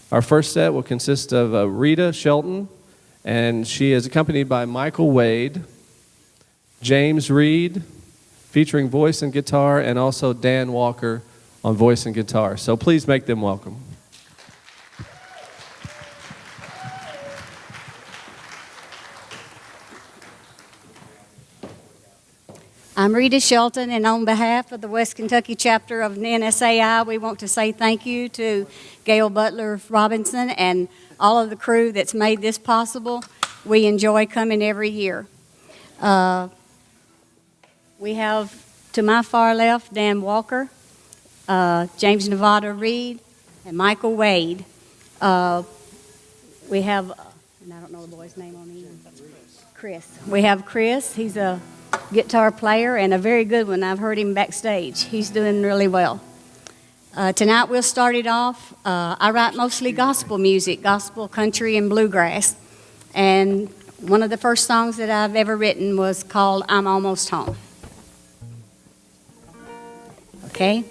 Our first set will consist of Rita Shelton, and she is accompanied by Michael Wade, James Reed, featuring voice and guitar, and also Dan Walker on voice and guitar. So please make them welcome. I'm Rita Shelton, and on behalf of the West Kentucky chapter of NSAI, we want to say thank you to Gail Butler Robinson and all of the crew that's made this possible. We enjoy coming every year. We have, to my far left, Dan Walker, James Nevada Reed, and Michael Wade. We have, and I don't know the boy's name on the end. Chris. We have Chris. He's a guitar player and a very good one. I've heard him backstage. He's doing really well. Tonight we'll start it off. I write mostly gospel music, gospel, country, and bluegrass. And one of the first songs that I've ever written was called I'm Almost Home. Okay?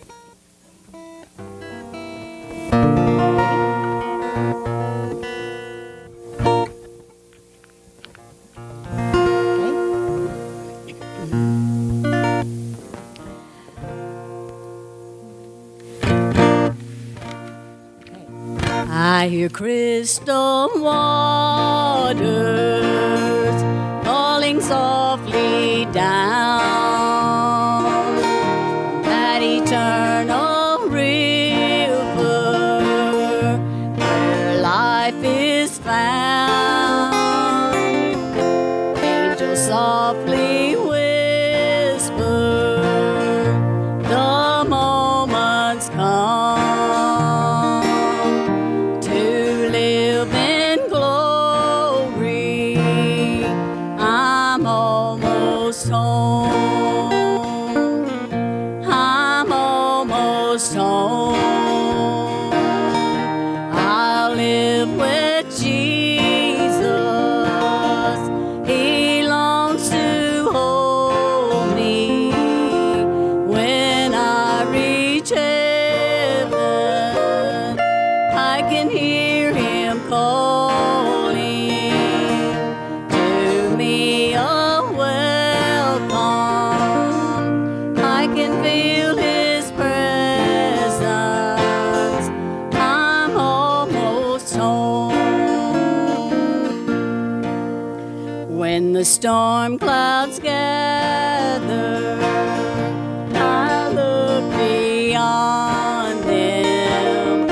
I hear crystal waters falling softly down that eternal river where life is found. Angels softly whisper, the moment's come. I'm almost home. I'll live with Jesus. He longs to hold me when I reach heaven. I can hear him calling to me. When the storm clouds gather, I look beyond them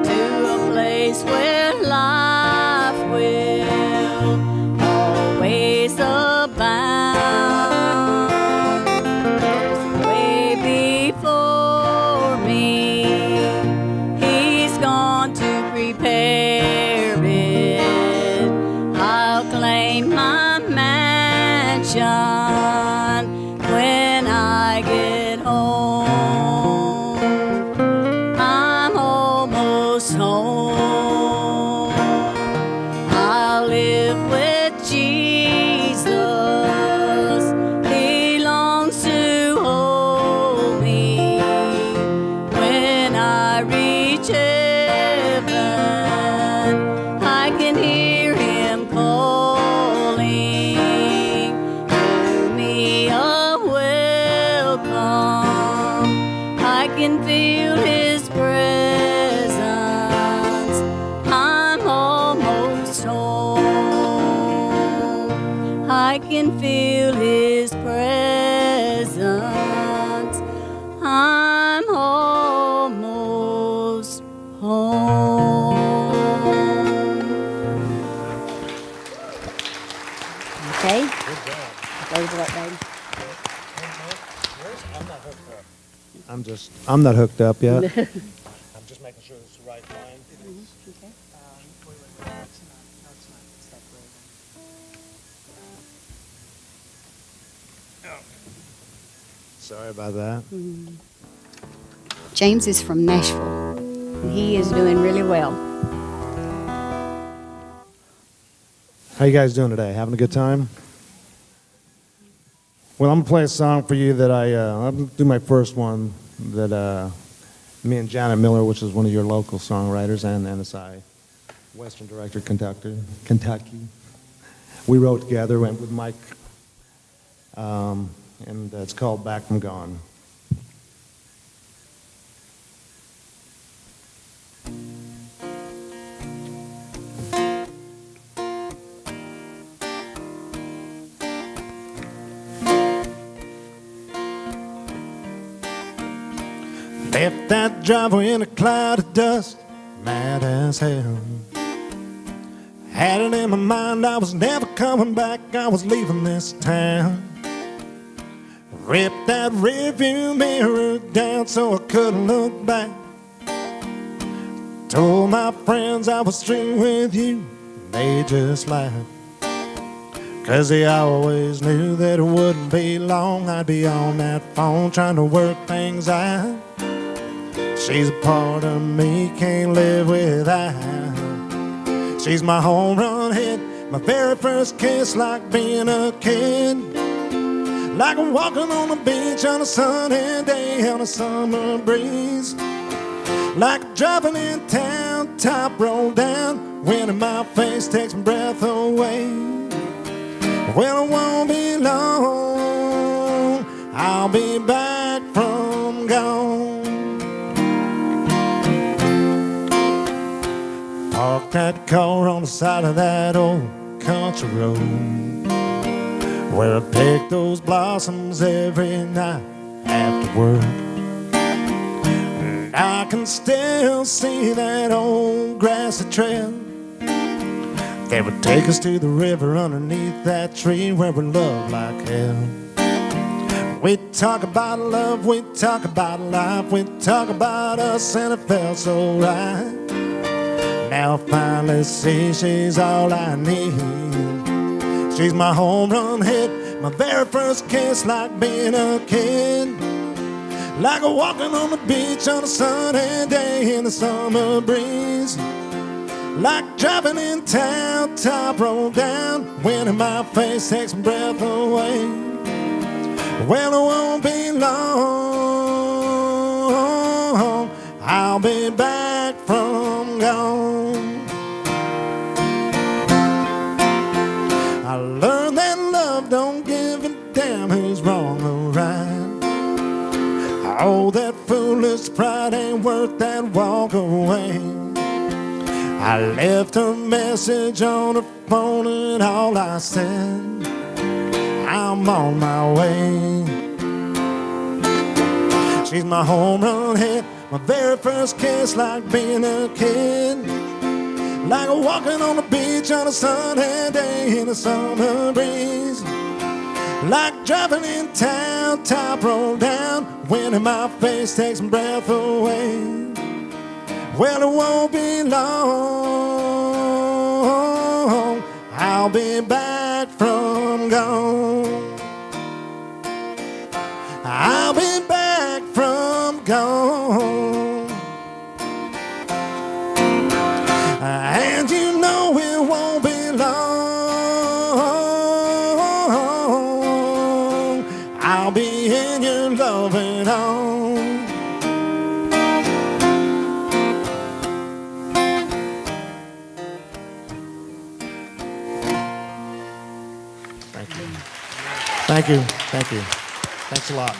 to a place where life will always abound. There's a way before me, he's gone to prepare it. I'll claim my mansion when I get home. I'm almost home. I'll live with Jesus. He longs to hold me when I reach heaven. I can hear him calling to me a welcome. I can feel his presence. I'm almost home. I can feel his presence. I'm almost home. Okay? Good job. Those are up, baby. I'm not hooked up. I'm not hooked up yet. I'm just making sure it's the right line. Okay. Sorry about that. James is from Nashville, and he is doing really well. How you guys doing today? Having a good time? Well, I'm gonna play a song for you that I'll do my first one that me and Janet Miller, which is one of your local songwriters, and NSI Western director, Kentucky. We wrote together, went with Mike, and it's called Back from Gone. Left that driveway in a cloud of dust, mad as hell. Had it in my mind I was never coming back, I was leaving this town. Ripped that rearview mirror down so I couldn't look back. Told my friends I was through with you, they just laughed. 'Cause they always knew that it wouldn't be long, I'd be on that phone trying to work things out. She's a part of me, can't live without. She's my home run hit, my very first kiss, like being a kid. Like walking on the beach on a sunny day on a summer breeze. Like driving in town, top roll down, wind in my face takes my breath away. Well, it won't be long, I'll be back from gone. Parked that car on the side of that old country road, where I pick those blossoms every night after work. And I can still see that old grassy trail that would take us to the river underneath that tree where we love like hell. We talk about love, we talk about life, we talk about us, and it felt so right. Now I finally see she's all I need. She's my home run hit, my very first kiss, like being a kid. Like walking on the beach on a sunny day in the summer breeze. Like driving in town, top roll down, wind in my face takes my breath away. Well, it won't be long, I'll be back from gone. I learned that love don't give a damn who's wrong or right. Oh, that foolish pride ain't worth that walk away. I left a message on her phone and all I said, I'm on my way. She's my home run hit, my very first kiss, like being a kid. Like walking on the beach on a sunny day in the summer breeze. Like driving in town, top roll down, wind in my face takes my breath away. Well, it won't be long, I'll be back from gone. I'll be back from gone. And you know it won't be long, I'll be in your loving arms. Thank you. Thank you. Thank you. Thanks a lot.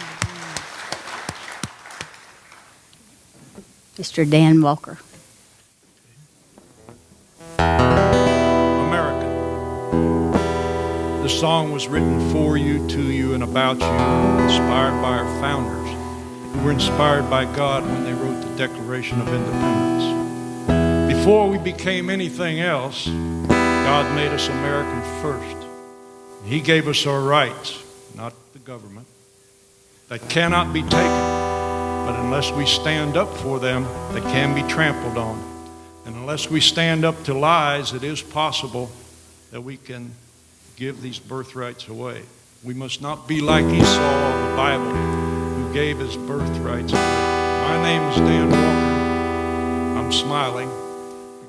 Mr. Dan Walker. American. The song was written for you, to you, and about you, inspired by our founders, who were inspired by God when they wrote the Declaration of Independence. Before we became anything else, God made us American first. He gave us our rights, not the government, that cannot be taken, but unless we stand up for them, they can be trampled on. And unless we stand up to lies, it is possible that we can give these birthrights away. We must not be like Esau of the Bible, who gave his birthrights away. My name is Dan Walker. I'm smiling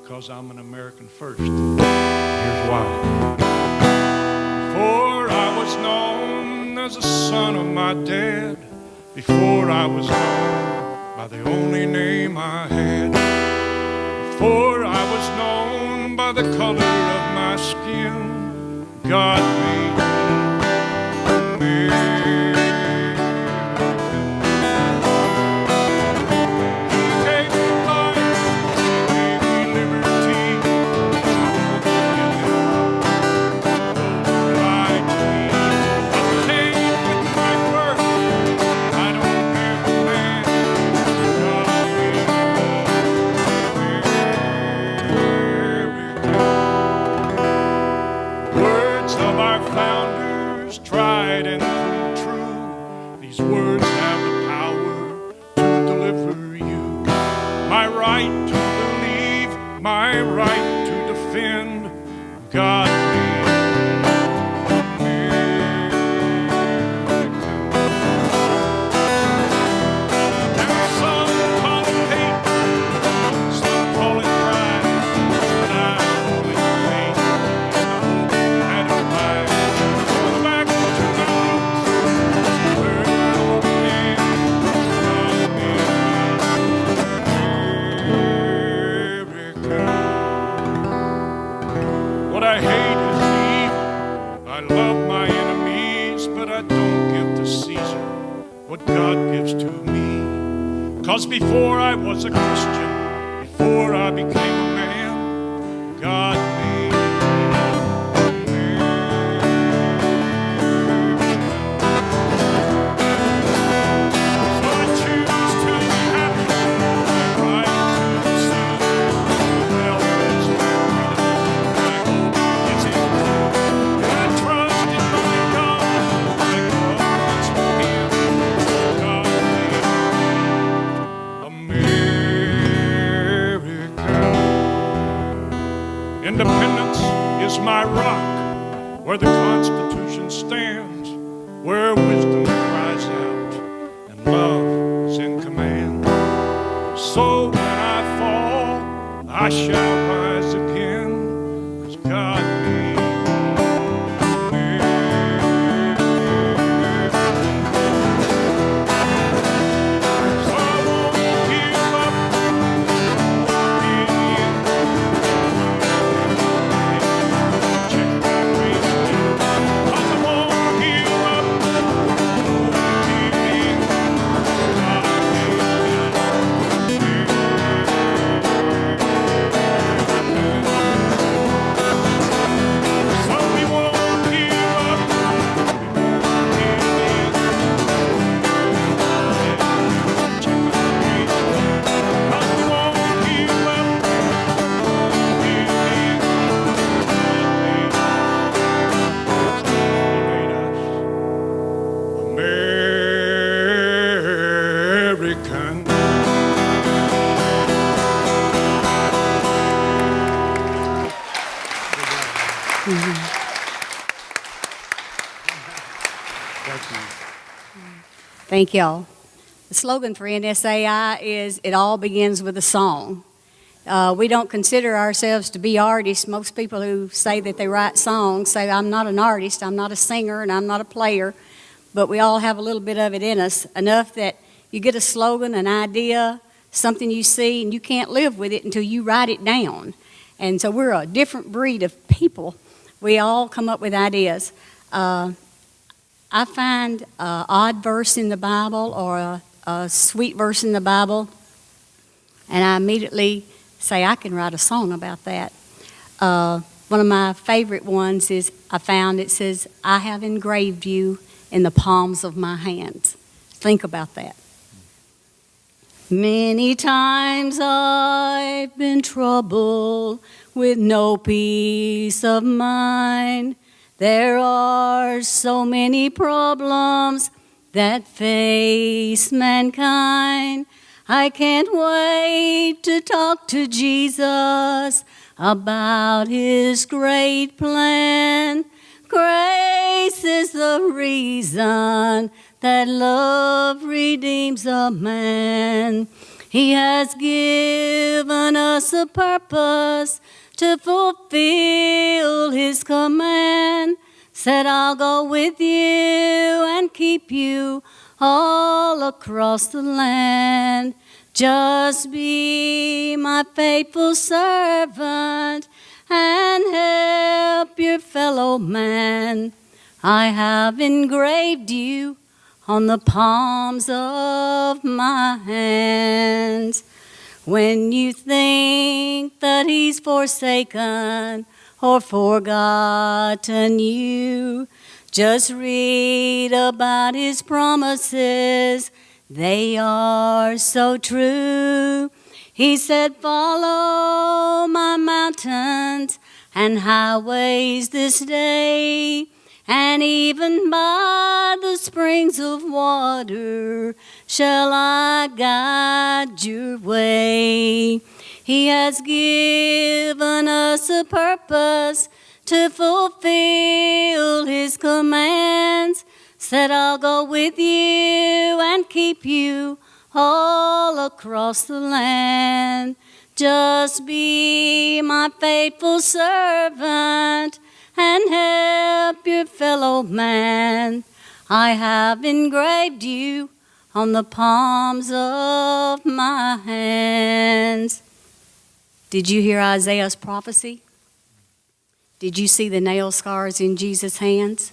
because I'm an American first. Here's why. Before I was known as a son of my dad, before I was known by the only name I had, before I was known by the color of my skin. God made me American. He gave me life, He gave me liberty. I won't give Him right to me. I'm paid with my worth. I don't give a man. God made me words of our founders, tried and proved true. These words have the power to deliver you. My right to believe, my right to defend. God made America. And some call it hate, some call it pride, but I call it faith. And I hope that it might go back to the roots where it all began. God made America. What I hate is evil. I love my enemies, but I don't give to Caesar what God gives to me. 'Cause before I was a Christian, before I became a man, God made me so I choose to be happy, my right to sing. Well, is my freedom, my hope is in Him. And I trust in my God, my confidence for Him. God made America. Independence is my rock, where the Constitution stands, where wisdom cries out and love is in command. So when I fall, I shall rise again, 'cause God made America. So I won't give up, won't give in. Check my radio, 'cause I won't give up, won't give in. God made so we won't give up, we won't give in. Check my radio, 'cause we won't give up, won't give in. God made us American. Thank y'all. The slogan for NSAI is "It all begins with a song." We don't consider ourselves to be artists. Most people who say that they write songs say, "I'm not an artist, I'm not a singer, and I'm not a player." But we all have a little bit of it in us, enough that you get a slogan, an idea, something you see, and you can't live with it until you write it down. And so we're a different breed of people. We all come up with ideas. I find an odd verse in the Bible or a sweet verse in the Bible, and I immediately say, I can write a song about that. One of my favorite ones is it says, "I have engraved you in the palms of my hands." Think about that. Many times I've been troubled with no peace of mind. There are so many problems that face mankind. I can't wait to talk to Jesus about His great plan. Grace is the reason that love redeems a man. He has given us a purpose to fulfill His command. Said, "I'll go with you and keep you all across the land. Just be my faithful servant, and help your fellow man. I have engraved you on the palms of my hands. When you think that he's forsaken or forgotten you, just read about his promises. They are so true. He said, follow my mountains and highways this day, and even by the springs of water shall I guide your way. He has given us a purpose to fulfill his commands. Said, I'll go with you and keep you all across the land. Just be my faithful servant and help your fellow man. I have engraved you on the palms of my hands. Did you hear Isaiah's prophecy? Did you see the nail scars in Jesus' hands?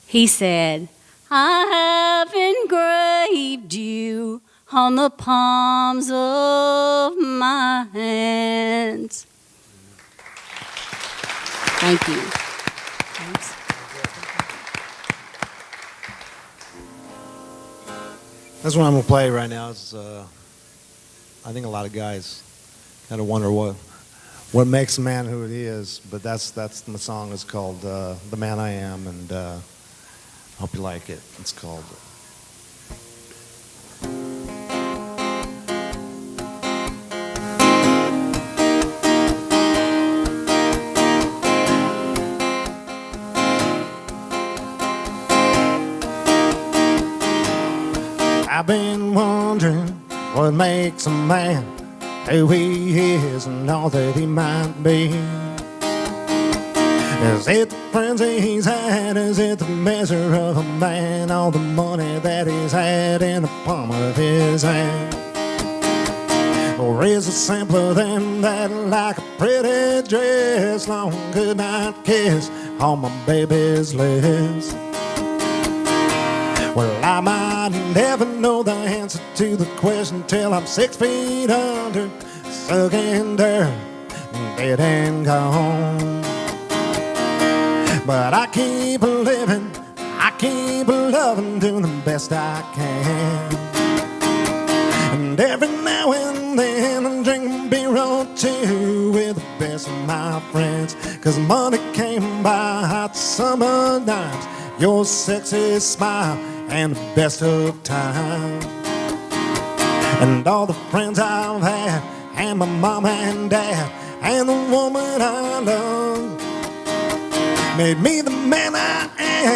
He said, I have engraved you on the palms of my hands. Thank you. Thanks. That's what I'm gonna play right now. Is I think a lot of guys kind of wonder what makes a man who he is, but that's the song is called "The Man I Am," and I hope you like it. It's called. I've been wondering what makes a man who he is and all that he might be. Is it the friends he's had? Is it the measure of a man? All the money that he's had in the palm of his hand? Or is it simpler than that, like a pretty dress, long goodnight kiss on my baby's lips? Well, I might never know the answer to the question till I'm 6 feet under, sucking dirt, dead and gone. But I keep living, I keep loving, doing the best I can. And every now and then I'm drinking beer or two with the best of my friends, 'cause money came by hot summer nights, your sexy smile and the best of times. And all the friends I've had, and my mom and dad, and the woman I love, made me the man I am.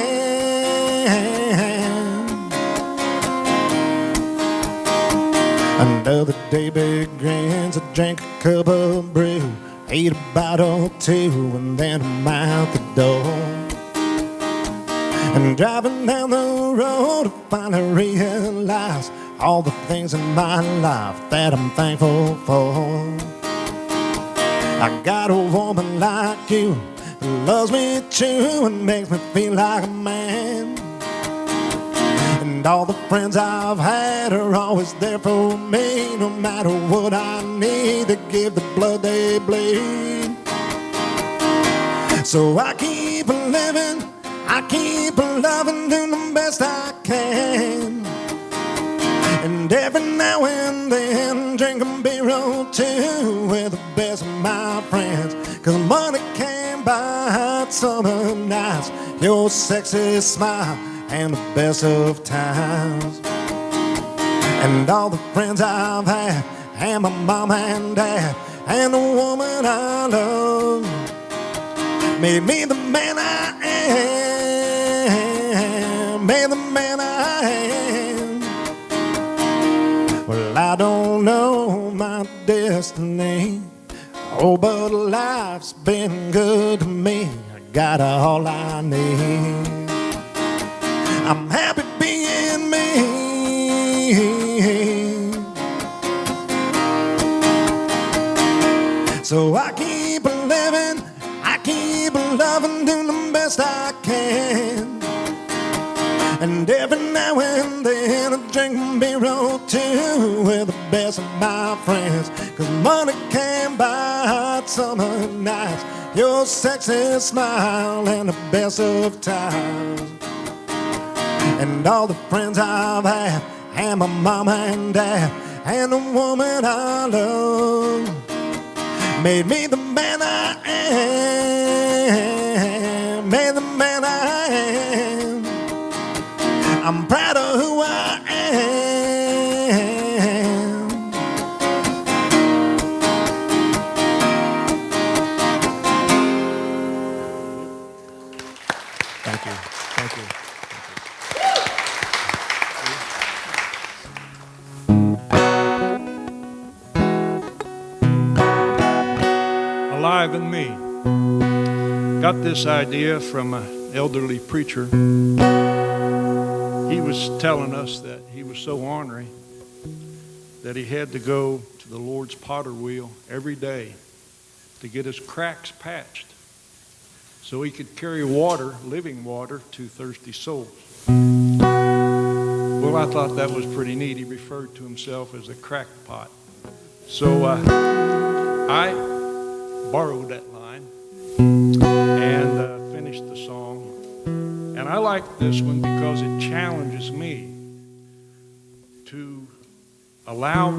Another day begins, I drink a cup of brew, eat a bite or two, and then I'm out the door. And driving down the road, I finally realize all the things in my life that I'm thankful for. I got a woman like you who loves me true and makes me feel like a man. And all the friends I've had are always there for me, no matter what I need, they give the blood they bleed. So I keep living, I keep loving, doing the best I can. And every now and then drinking beer or two with the best of my friends, 'cause money can't buy hot summer nights, your sexy smile and the best of times. And all the friends I've had, and my mom and dad, and the woman I love, made me the man I am, made the man I am. Well, I don't know my destiny, oh, but life's been good to me. I got all I need. I'm happy being me. So I keep living, best I can. And every now and then I drink beer or two with the best of my friends. 'Cause money can buy hot summer nights, your sexy smile and the best of times. And all the friends I've had, and my mama and dad, and the woman I love, made me the man I am, made the man I am. I'm proud of who I am. Thank you. Thank you. Alive in Me. Got this idea from an elderly preacher. He was telling us that he was so ornery that he had to go to the Lord's potter wheel every day to get his cracks patched so he could carry water, living water, to thirsty souls. Well, I thought that was pretty neat. He referred to himself as a crackpot. So I borrowed that line and finished the song. And I like this one because it challenges me to allow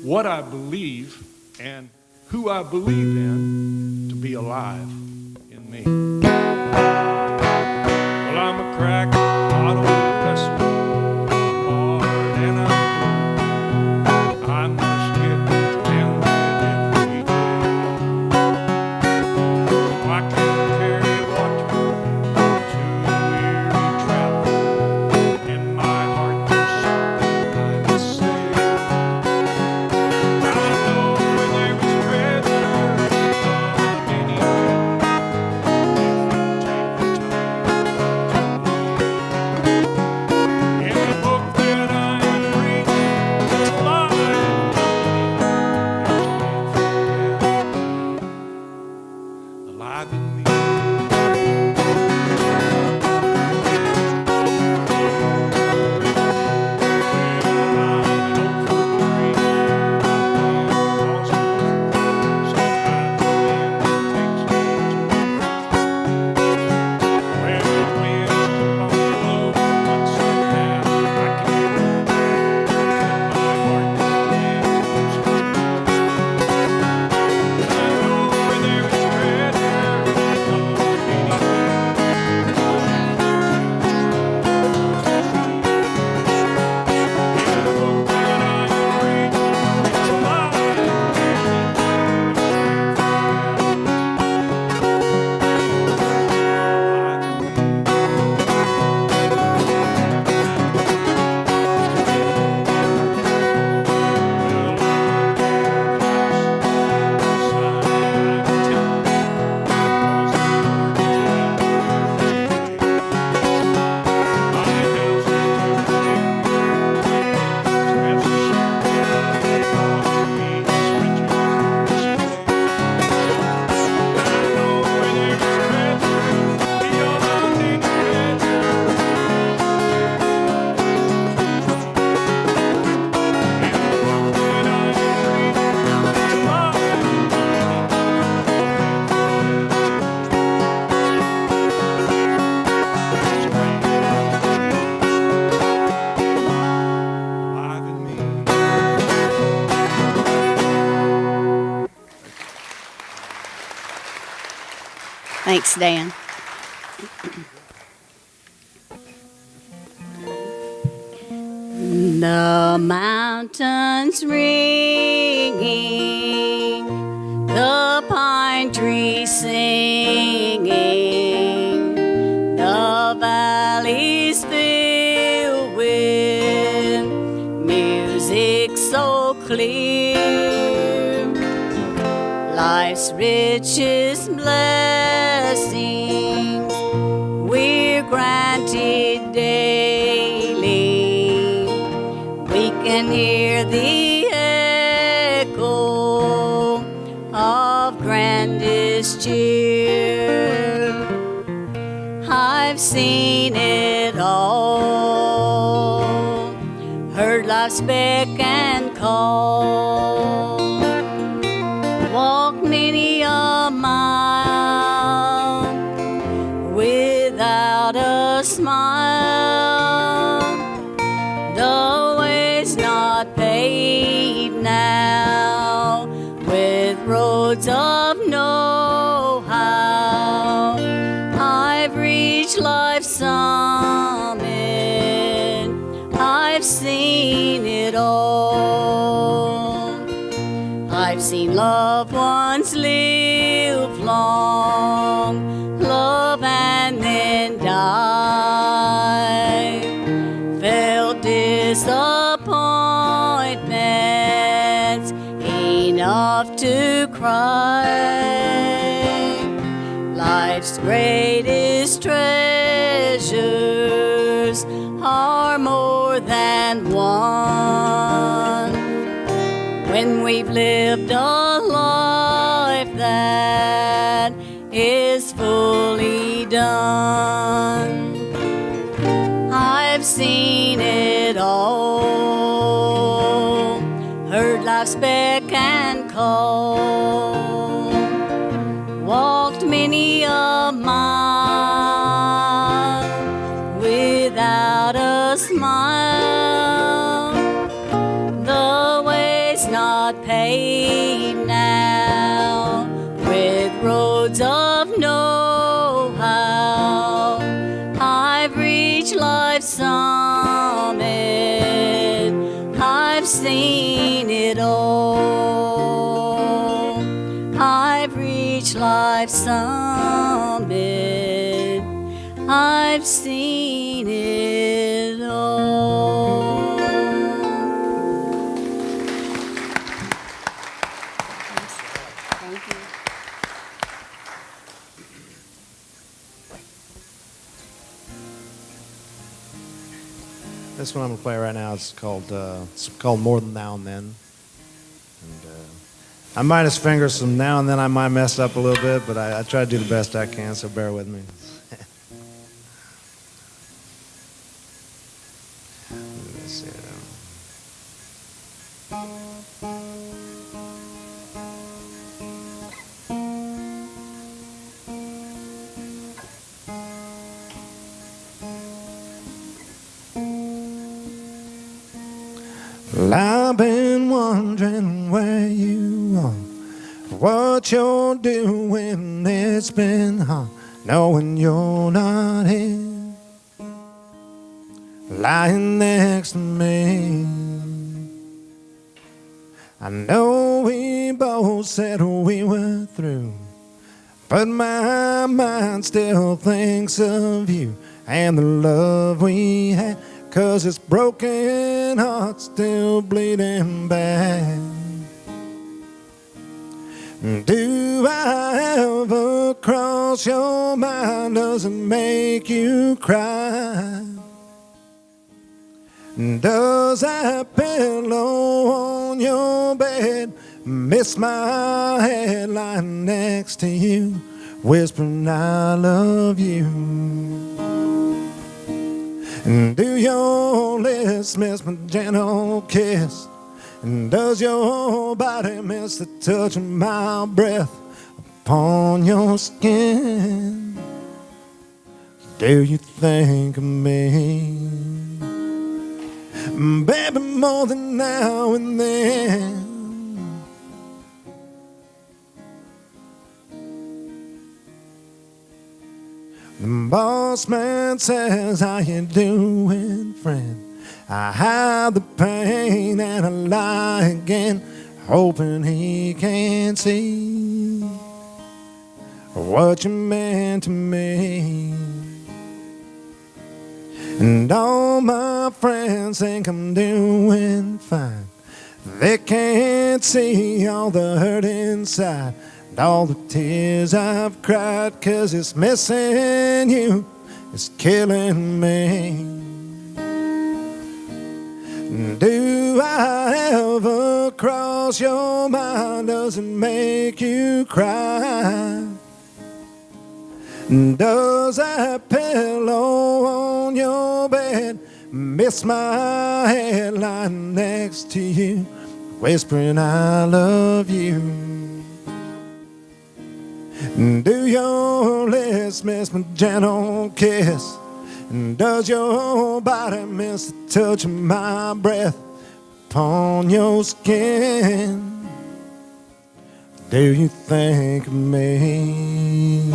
what I believe and who I believe in to be alive in me. Well, I'm a crack bottle vessel, hard and I must get pounded every day. I can carry water to weary travel, in my heart there's something I must say. I know where there is treasure anywhere, if you take the time to look. In the book that I am reading, it's alive in me. Alive in me. Thanks, Dan. The mountains ringing, the pine trees singing, the valleys filled with music so clear. Life's richest blessings we're granted daily. We can hear the echo of grandest cheer. seen it all, heard life's beck and call, walked many a mile without a smile. The way's not paved now with roads of know-how. I've reached life's summit, I've seen it all. I've seen loved ones live long, love and then die, felt disappointments enough to cry. Life's greatest treasures are more than one. When we've lived a life that is fully done, I've seen it all, heard life's beck and call, walked many a mile without a smile. The way's not paved now with roads of know-how. I've reached life's summit, I've seen it all. I've reached life's summit, I've seen it all. Thank you. This one I'm gonna play right now is called More Than Now and Then. And I might have fingered some now and then. I might mess up a little bit, but I try to do the best I can. So bear with me. Let's see. Well, I've been wondering where you are, what you're doing. It's been hard knowing you're not here, lying next to me. I know we both said we were through, but my mind still thinks of you and the love we had. 'Cause this broken heart still bleeding bad. Do I ever cross your mind? Does it make you cry? Does that pillow on your bed miss my head lying next to you, whispering I love you? And do your lips miss my gentle kiss? And does your body miss the touch of my breath upon your skin? Do you think of me, baby, more than now and then? The boss man says, how you doing, friend? I hide the pain and I lie again, hoping he can see what you meant to me. And all my friends think I'm doing fine. They can't see all the hurt inside and all the tears I've cried, 'cause it's missing you, it's killing me. Do I ever cross your mind? Does it make you cry? Does that pillow on your bed miss my head lying next to you, whispering I love you? Do your lips miss my gentle kiss? And does your body miss the touch of my breath upon your skin? Do you think of me,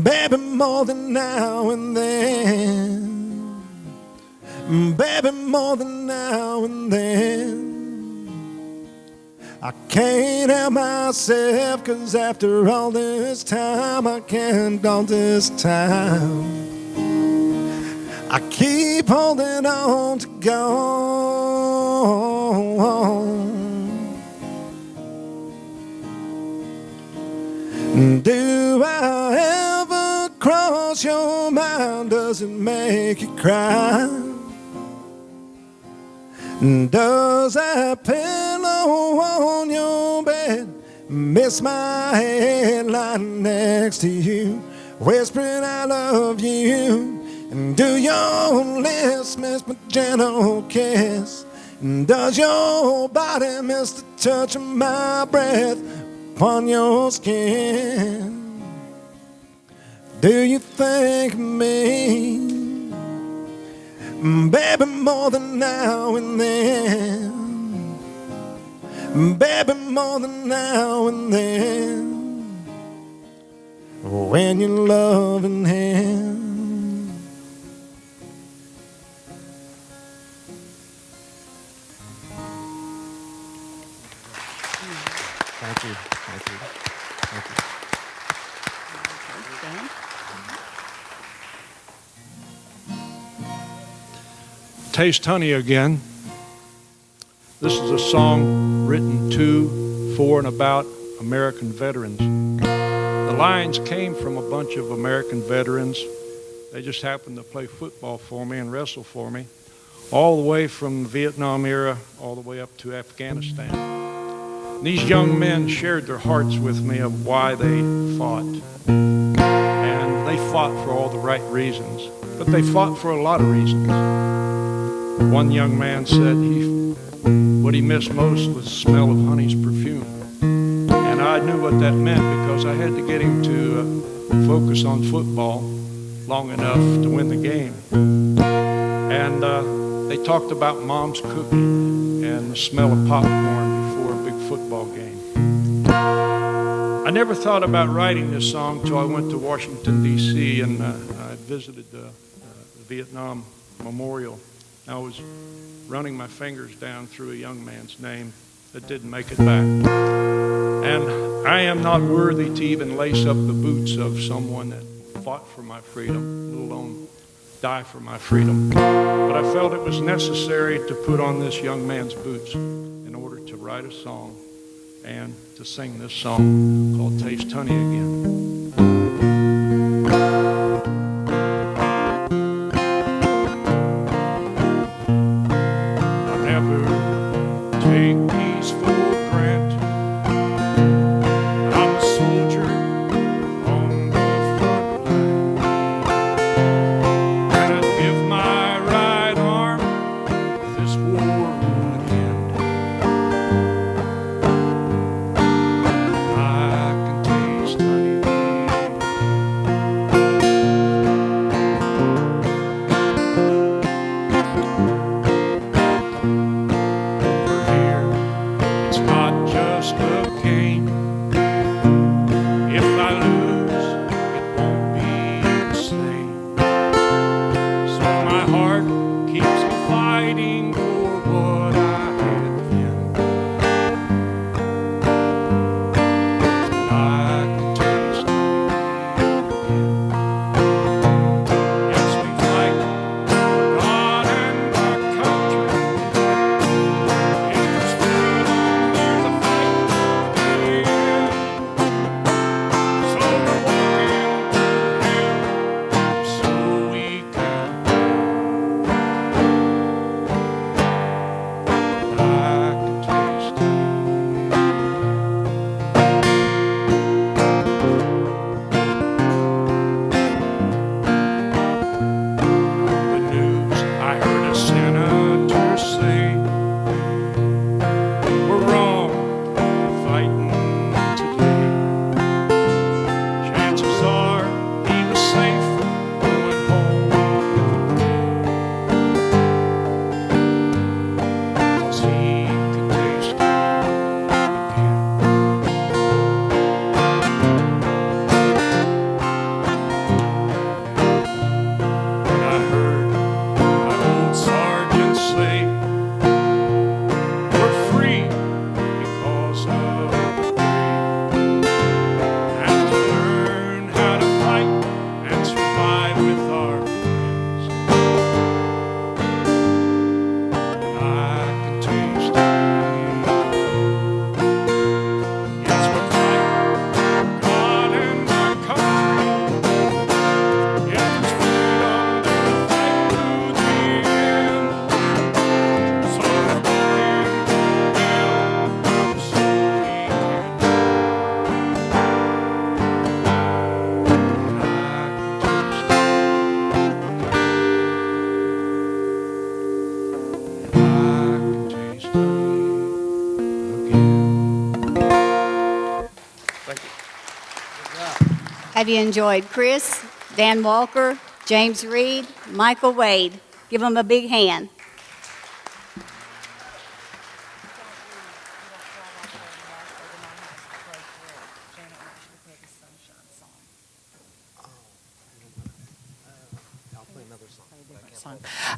baby, more than now and then? Baby, more than now and then. I can't help myself, 'cause after all this time, I can't all this time. I keep holding on to go. Do I ever cross your mind? Does it make you cry? Does that pillow on your bed miss my head lying next to you, whispering I love you? And do your lips miss my gentle kiss? And does your body miss the touch of my breath upon your skin? Do you think of me, baby, more than now and then? Baby, more than now and then, when you're loving him. Thank you. Thank you. Thank you. Taste Honey Again. This is a song written to, for, and about American veterans. The lines came from a bunch of American veterans. They just happened to play football for me and wrestle for me, all the way from the Vietnam era, all the way up to Afghanistan. These young men shared their hearts with me of why they fought. And they fought for all the right reasons, but they fought for a lot of reasons. One young man said what he missed most was the smell of honey's perfume. And I knew what that meant, because I had to get him to focus on football long enough to win the game. And they talked about mom's cooking and the smell of popcorn before a big football game. I never thought about writing this song until I went to Washington, D.C., and I visited the Vietnam Memorial. I was running my fingers down through a young man's name that didn't make it back. And I am not worthy to even lace up the boots of someone that fought for my freedom, let alone die for my freedom. But I felt it was necessary to put on this young man's boots in order to write a song and to sing this song called Taste Honey Again. Have you enjoyed Chris, Dan Walker, James Reed, Michael Wade? Give them a big hand.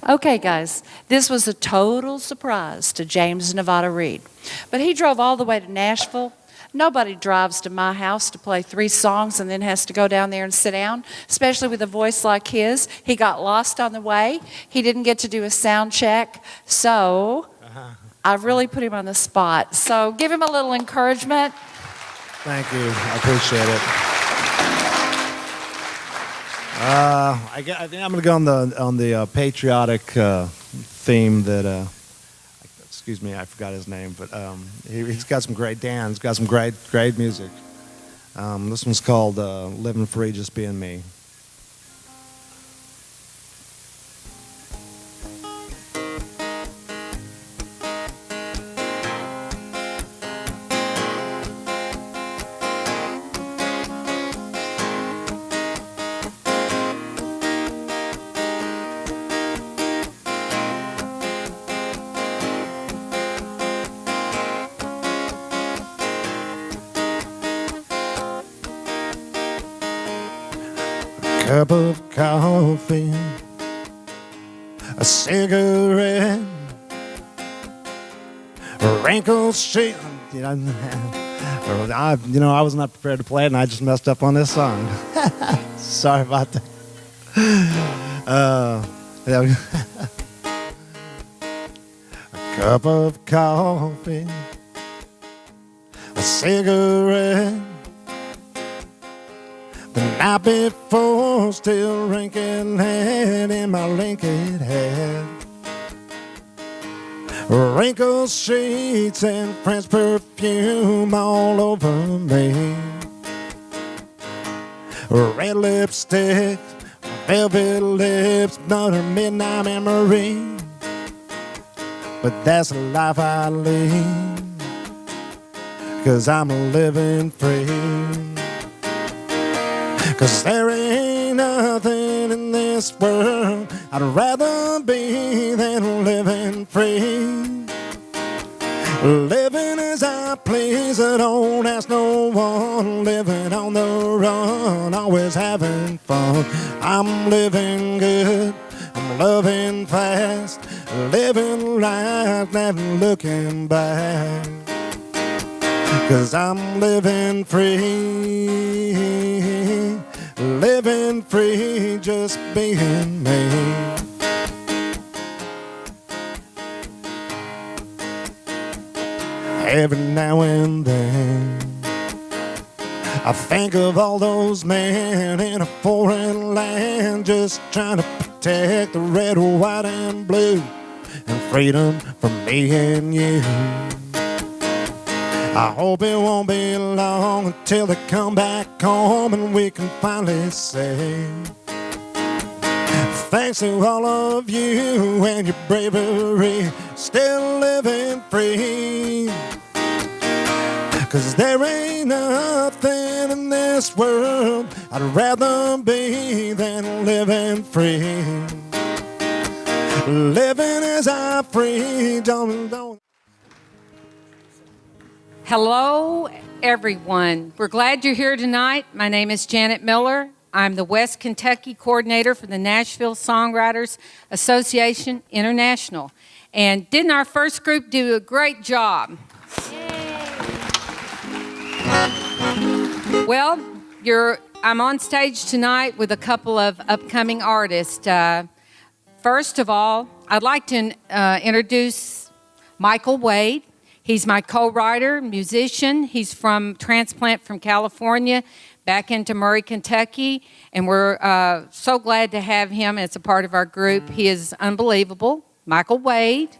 Okay, guys, this was a total surprise to James Nevada Reed. But he drove all the way to Nashville. Nobody drives to my house to play 3 songs and then has to go down there and sit down, especially with a voice like his. He got lost on the way. He didn't get to do a sound check. So I really put him on the spot. So give him a little encouragement. Thank you. I appreciate it. I think I'm going to go on the patriotic theme that. Excuse me, I forgot his name, but he's got some great dance. He's got some great music. This one's called "Living Free, Just Being Me." Cup of coffee, a cigarette, a wrinkled sheet. I was not prepared to play it, and I just messed up on this song. Sorry about that. A cup of coffee, a cigarette. The night before, still wrinkled head in my wrinkled head. Wrinkled sheets and French perfume all over me. Red lipstick, velvet lips, another midnight memory. But that's the life I lead, 'cause I'm living free. 'Cause there ain't nothing in this world I'd rather be than living free. Living as I please, I don't ask no one. Living on the run, always having fun. I'm living good, I'm loving fast, living life, never looking back. 'Cause I'm living free, living free, just being me. Every now and then I think of all those men in a foreign land, just trying to protect the red, white, and blue, and freedom for me and you. I hope it won't be long until they come back home and we can finally say thanks to all of you and your bravery, still living free. 'Cause there ain't nothing in this world I'd rather be than living free. Living as I free, don't. Hello, everyone. We're glad you're here tonight. My name is Janet Miller. I'm the West Kentucky coordinator for the Nashville Songwriters Association International. And didn't our first group do a great job? Well, I'm on stage tonight with a couple of upcoming artists. First of all, I'd like to introduce Michael Wade. He's my co-writer, musician. He's from transplant from California back into Murray, Kentucky, and we're so glad to have him as a part of our group. He is unbelievable. Michael Wade.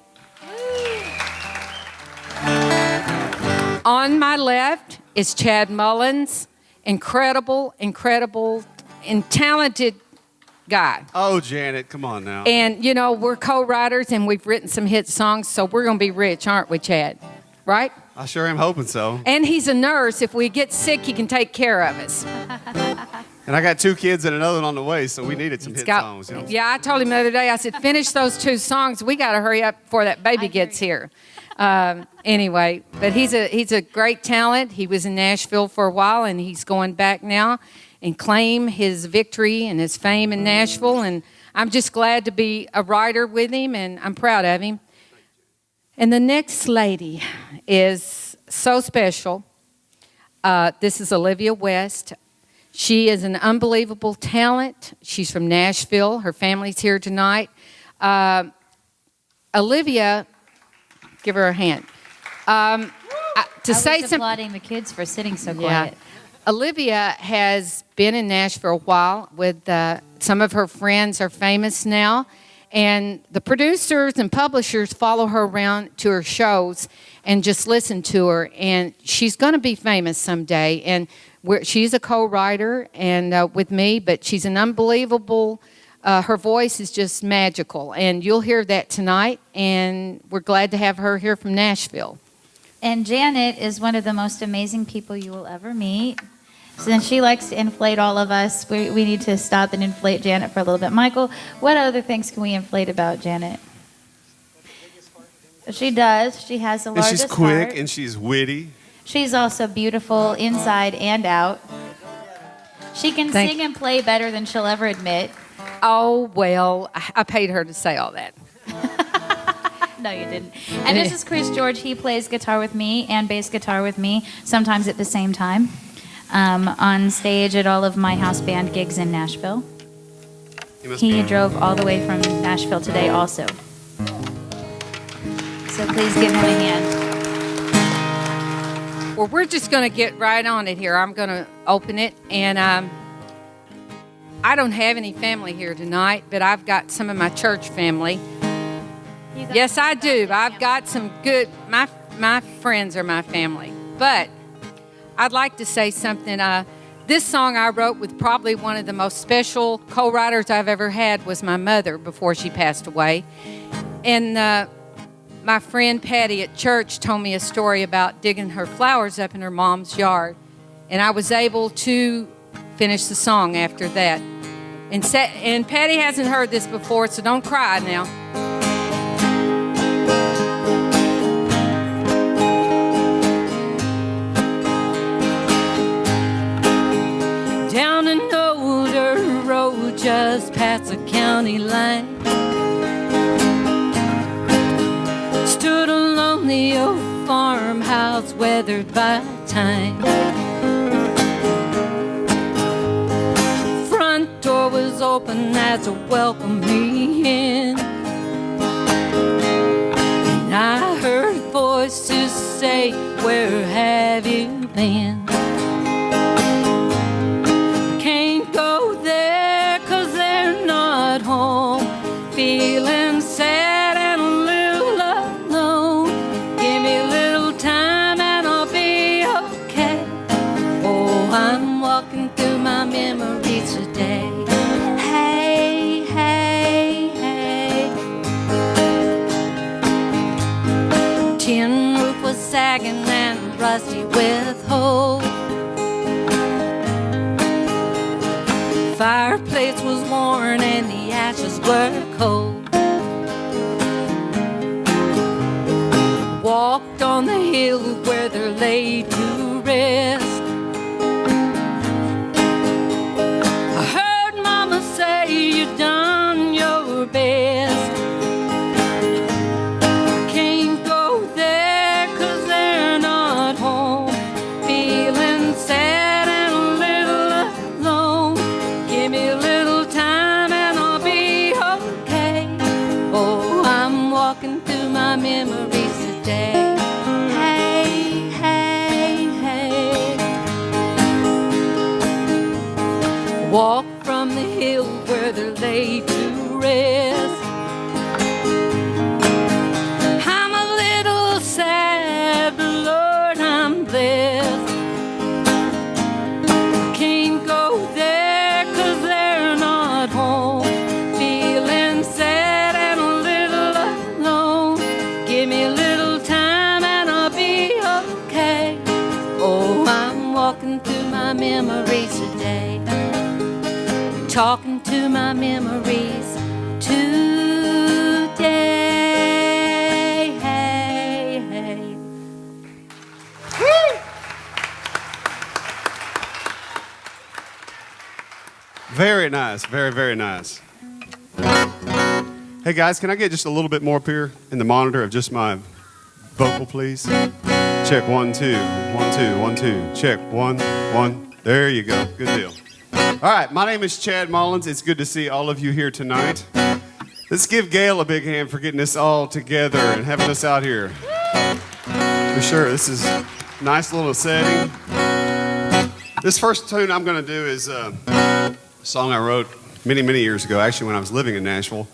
On my left is Chad Mullins, incredible, and talented guy. Oh, Janet, come on now. And, we're co-writers, and we've written some hit songs, so we're going to be rich, aren't we, Chad? Right? I sure am hoping so. And he's a nurse. If we get sick, he can take care of us. And I got 2 kids and another one on the way, so we needed some hit songs. You know? Yeah, I told him the other day, I said, finish those 2 songs. We got to hurry up before that baby gets here. Anyway, but he's a great talent. He was in Nashville for a while, and he's going back now and claim his victory and his fame in Nashville. And I'm just glad to be a writer with him, and I'm proud of him. And the next lady is so special. This is Olivia West. She is an unbelievable talent. She's from Nashville. Her family's here tonight. Olivia, give her a hand. I was applauding the kids for sitting so quiet. Olivia has been in Nashville a while with some of her friends are famous now. And the producers and publishers follow her around to her shows and just listen to her. And she's going to be famous someday. And she's a co-writer and with me, but she's an unbelievable, her voice is just magical. And you'll hear that tonight. And we're glad to have her here from Nashville. And Janet is one of the most amazing people you will ever meet. Since she likes to inflate all of us, we need to stop and inflate Janet for a little bit. Michael, what other things can we inflate about Janet? She does. She has the And largest she's quick heart. and she's witty. She's also beautiful inside and out. She can sing and play better than she'll ever admit. Oh, well, I paid her to say all that. No, you didn't. And this is Chris George. He plays guitar with me and bass guitar with me, sometimes at the same time. On stage at all of my house band gigs in Nashville. He drove all the way from Nashville today also. So please give him a hand. Well, we're just going to get right on it here. I'm going to open it. And I don't have any family here tonight, but I've got some of my church family. Yes, I do. I've got some good, my friends are my family. But I'd like to say something. This song I wrote with probably one of the most special co-writers I've ever had was my mother before she passed away. And my friend Patty at church told me a story about digging her flowers up in her mom's yard. And I was able to finish the song after that. And Patty hasn't heard this before, so don't cry now. Down an older road just past the county line stood a lonely old farmhouse weathered by time. Front door was open as to welcome me in, and I heard voices say, "Where have you been?" Home, feeling sad and a little alone. Give me a little time and I'll be okay. Oh, I'm walking through my memories today. Hey, hey, hey. Tin roof was sagging and rusty with holes. Fireplace was worn and the ashes were cold. Walked on the hill where they're laid to rest. I heard Mama say you done your best. Can't go there 'cause they're not home. Feeling sad and a little alone. Give me a little time and I'll be okay. Oh, I'm walking through my memories today. Hey, hey, hey. Walk from the hill where they're laid to rest. I'm a little sad, but Lord, I'm blessed. Can't go there 'cause they're not home. Feeling sad and a little alone. Give me a to my memories today. Hey, hey. Very nice. Very, very nice. Hey, guys, can I get just a little bit more up here in the monitor of just my vocal, please? Check 1, 2, 1, 2, 1, 2. Check 1, 1. There you go. Good deal. All right, my name is Chad Mullins. It's good to see all of you here tonight. Let's give Gail a big hand for getting us all together and having us out here. For sure, this is a nice little setting. This first tune I'm going to do is a song I wrote many, many years ago, actually when I was living in Nashville,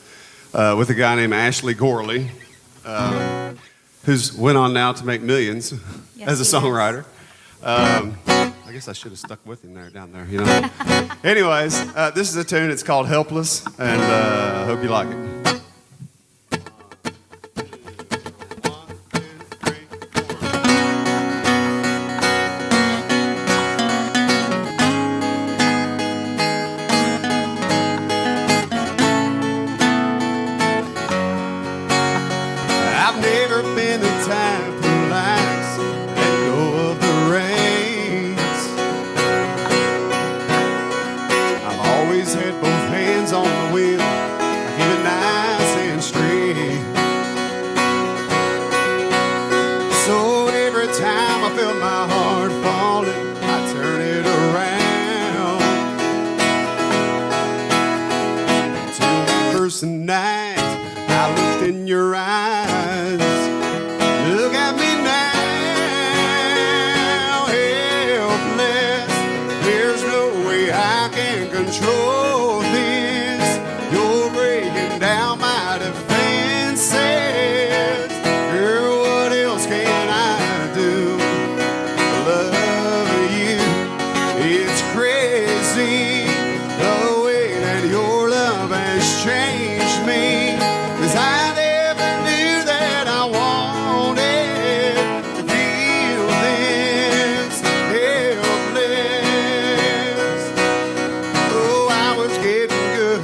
with a guy named Ashley Gorley, who's went on now to make millions as a songwriter. I guess I should have stuck with him down there, you know. Anyways, this is a tune. It's called Helpless, and I hope you like it. I've never been the type to relax, let go of the reins. I've always had both hands on the wheel, I keep it nice and straight. So every time I felt my heart falling, I turn it around. Until the first night I looked in your eyes. Look at me now, helpless. There's no way I can control this. You're breaking down my defenses. Girl, what else can I do? Love you, it's crazy the way that your love has changed me. 'Cause I never knew that I wanted to feel this helpless. Oh, I was getting good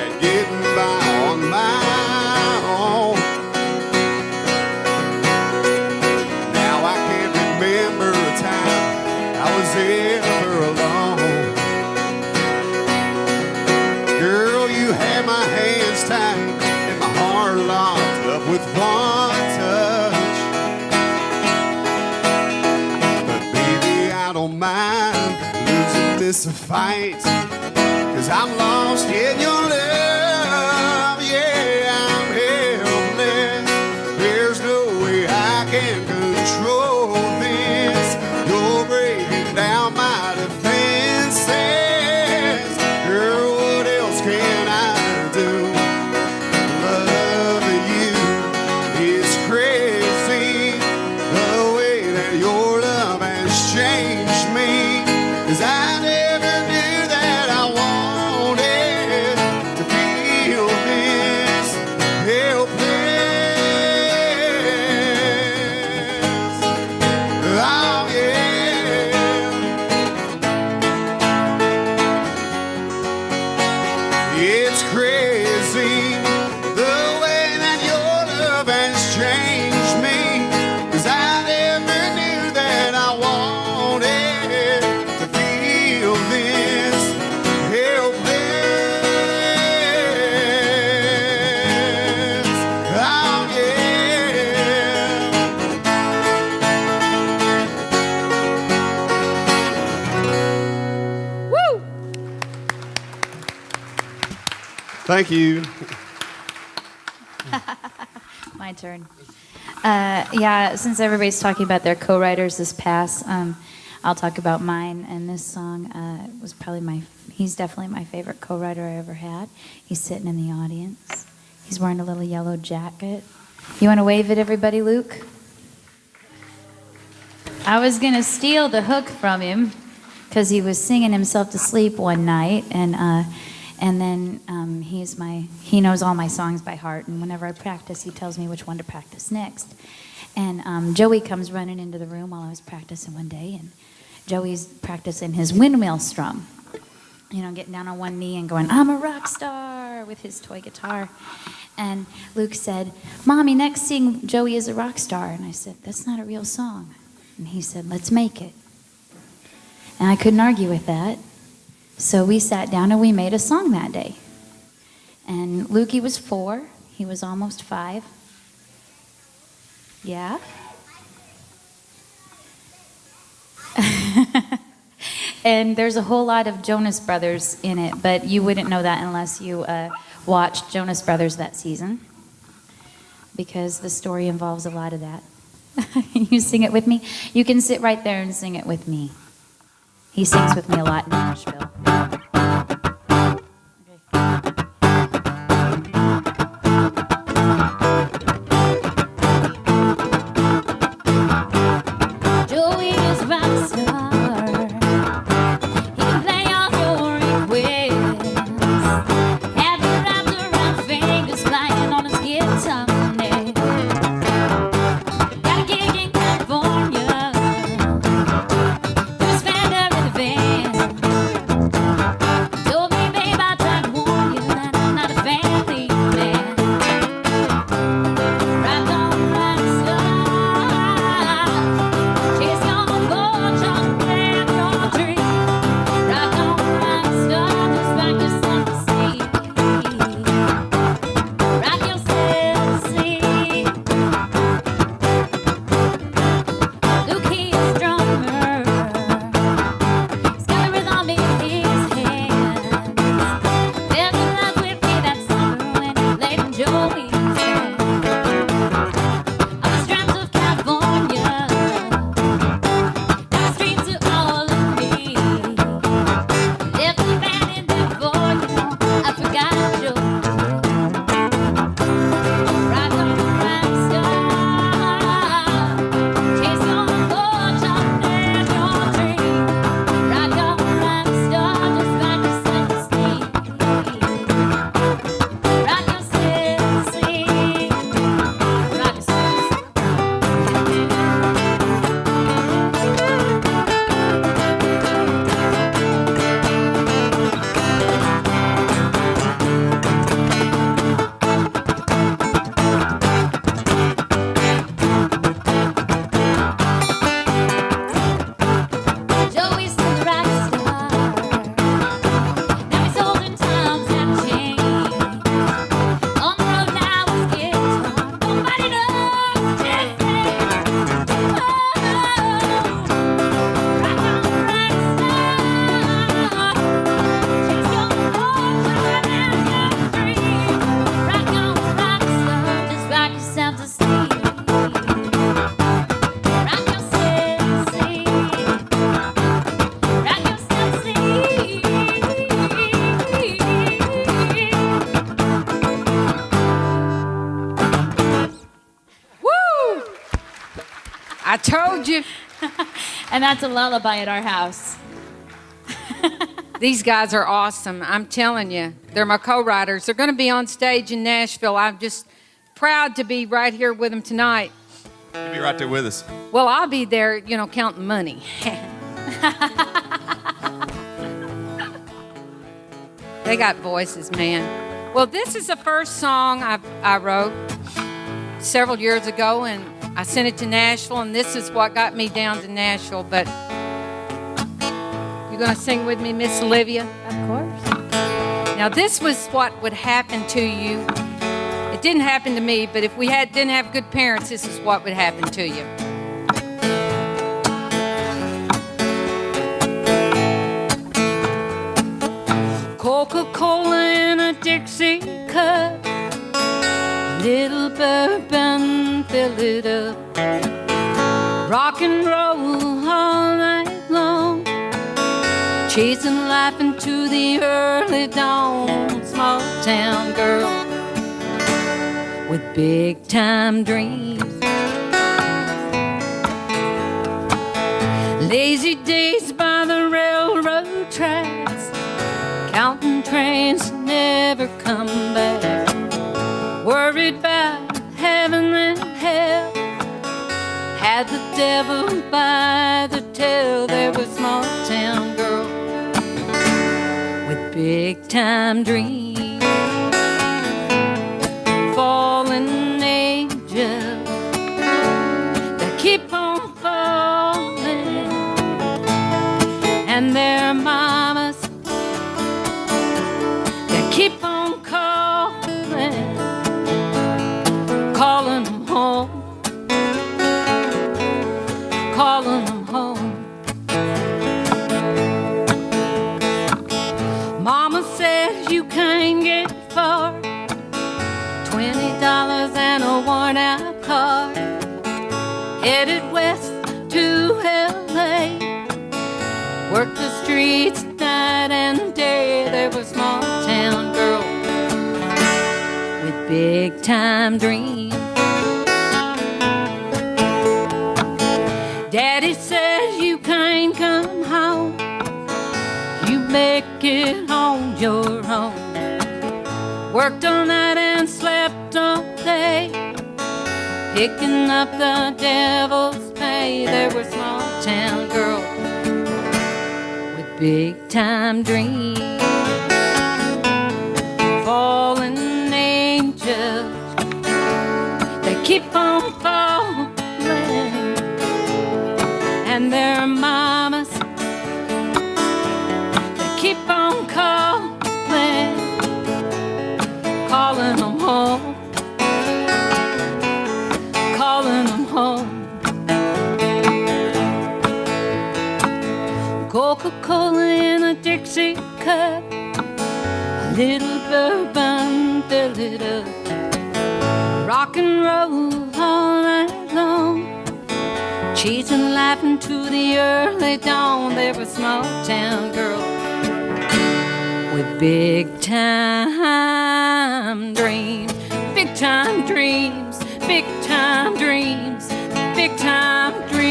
at getting by on my own. Now I can't remember a time I was ever alone. Girl, you had my hands tight, my heart locked up with one touch. But baby, I don't mind losing this fight, 'cause I'm lost in your love. Yeah, I'm helpless. There's no way I can control this. You're breaking down my defenses. Girl, what else can I do? It's crazy the way that your love has changed me. 'Cause I never knew that I wanted to feel this helpless. Oh yeah. Woo! Thank you. My turn. Yeah, since everybody's talking about their co-writers this past, I'll talk about mine. And this song was probably he's definitely my favorite co-writer I ever had. He's sitting in the audience. He's wearing a little yellow jacket. You want to wave at everybody, Luke? I was going to steal the hook from him because he was singing himself to sleep one night, and then he knows all my songs by heart, and whenever I practice, he tells me which one to practice next. And Joey comes running into the room while I was practicing one day, and Joey's practicing his windmill strum. getting down on one knee and going, I'm a rock star, with his toy guitar. And Luke said, Mommy, next sing Joey is a rock star. And I said, that's not a real song. And he said, let's make it. And I couldn't argue with that. So we sat down and we made a song that day. And Lukey was 4. He was almost 5. Yeah? And there's a whole lot of Jonas Brothers in it, but you wouldn't know that unless you watched Jonas Brothers that season, because the story involves a lot of that. You sing it with me? You can sit right there and sing it with me. He sings with me a lot in Nashville. Joey is rock star. He can play all your requests. Have you wrapped around fingers flying on his guitar? Got a gig in California. Who's Fender in the van? Told me, babe, I tried to warn you that I'm not a family man. Rock on, rock star. Chase your fortune and your dream. Rock on, rock star. Just rock yourself to sleep. Rock yourself to sleep. Luke, he is drummer. He's got the rhythm in his hands. Fell in love with me that summer when he played in Joey's band. On the strands of California, down the street to all of me. Left the band in there for you. I forgot your rock on, rock star. Chase your fortune and your dream. Rock on, rock star. Just rock yourself to sleep. Rock yourself to sleep. Rock yourself to sleep. Joey's still a rock star. Now he's holding times and change. On the road now with guitar. Nobody knows his name. Rock on, rock star. Chase your fortune and your dream. Rock on, rock star. Just rock yourself to sleep. Rock yourself to sleep. Rock yourself to sleep. Woo! I told you. And that's a lullaby at our house. These guys are awesome. I'm telling you. They're my co-writers. They're going to be on stage in Nashville. I'm just proud to be right here with them tonight. You'll be right there with us. Well, I'll be there, counting money. They got voices, man. Well, this is the first song I wrote several years ago, and I sent it to Nashville, and this is what got me down to Nashville. But you going to sing with me, Miss Olivia? Of course. Now, this was what would happen to you. It didn't happen to me, but if we didn't have good parents, this is what would happen to you. Coca-Cola in a Dixie cup, little bourbon, fill it up. Rock and roll all night long, chasing life into the early dawn. Small town girl with big time dreams. Lazy days by the railroad tracks, counting trains never come back. Worried about heaven and hell, had the devil by the tail. There was a small town girl time dream. Fallen angels that keep on falling, and their mamas that keep on calling, calling them home, calling them home. Mama says you can't get far, $20 and a worn-out car, headed west to L.A. Worked the streets night and day. There was a small town girl with big time dreams. Daddy says you can't come home, you make it on your own. Worked all night and slept all day, picking up the devil's pay. There was a small town girl with big time dreams. Fallen angels, they keep on falling, and their mamas, they keep on calling, calling them home, calling them home. Coca-Cola in a Dixie cup, a little bourbon fill it up, rock and roll all night long, cheating, laughing to the early dawn. There was a small town girl with big time dreams, big time dreams, big time dreams, big time dreams.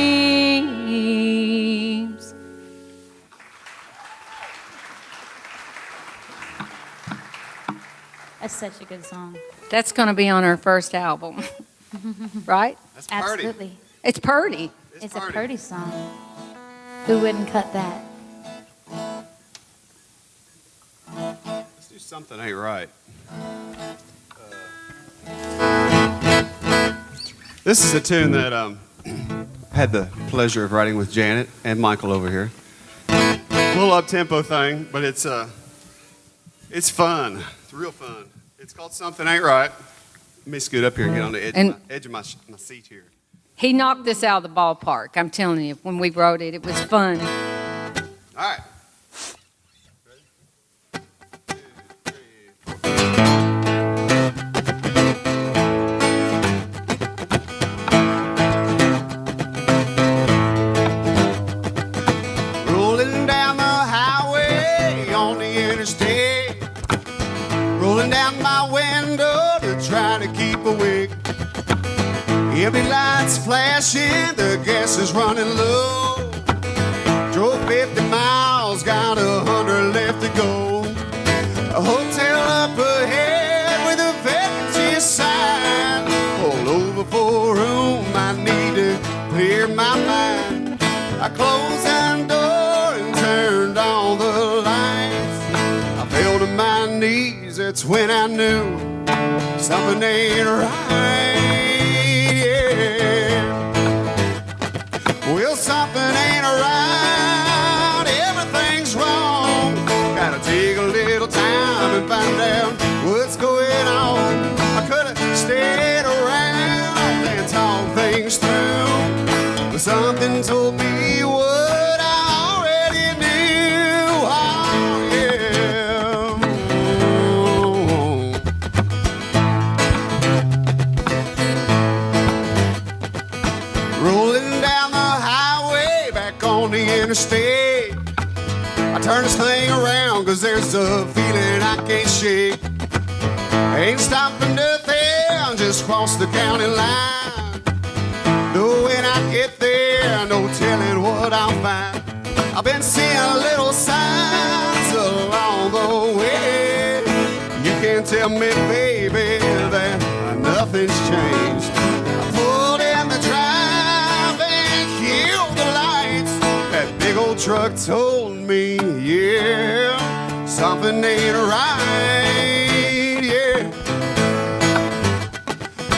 That's such a good song. That's going to be on our first album, right? That's party. Absolutely. It's purty. It's a pretty song. Who wouldn't cut that? Let's do Something Ain't Right. This is a tune that I had the pleasure of writing with Janet and Michael over here. A little up-tempo thing, but it's fun. It's real fun. It's called Something Ain't Right. Let me scoot up here and get on the edge of my seat here. He knocked this out of the ballpark. I'm telling you, when we wrote it, it was fun. All right. Rolling down the highway on the interstate, rolling down my window to try to keep awake. Every light's flashing, the gas is running low. Drove 50 miles, got 100 left to go. A hotel up ahead with a vacancy sign. Pulled over for a room, I need to clear my mind. I closed that door and turned on the lights. I fell to my knees, that's when I knew something ain't right. Well, something ain't right, everything's wrong. Gotta take a little time and find out what's going on. I could've stayed around and talked things through, but something told me what I already knew. Oh, yeah. Rolling down the highway back on the interstate, I turn this thing around cause there's a feeling I can't shake. Ain't stopping nothing, just cross the county line. Though when I get there, no telling what I'll find. I've been seeing little signs along the way. You can't tell me, baby, that nothing's changed. I pulled in the drive and killed the lights. That big old truck told me, yeah, something something ain't right, yeah.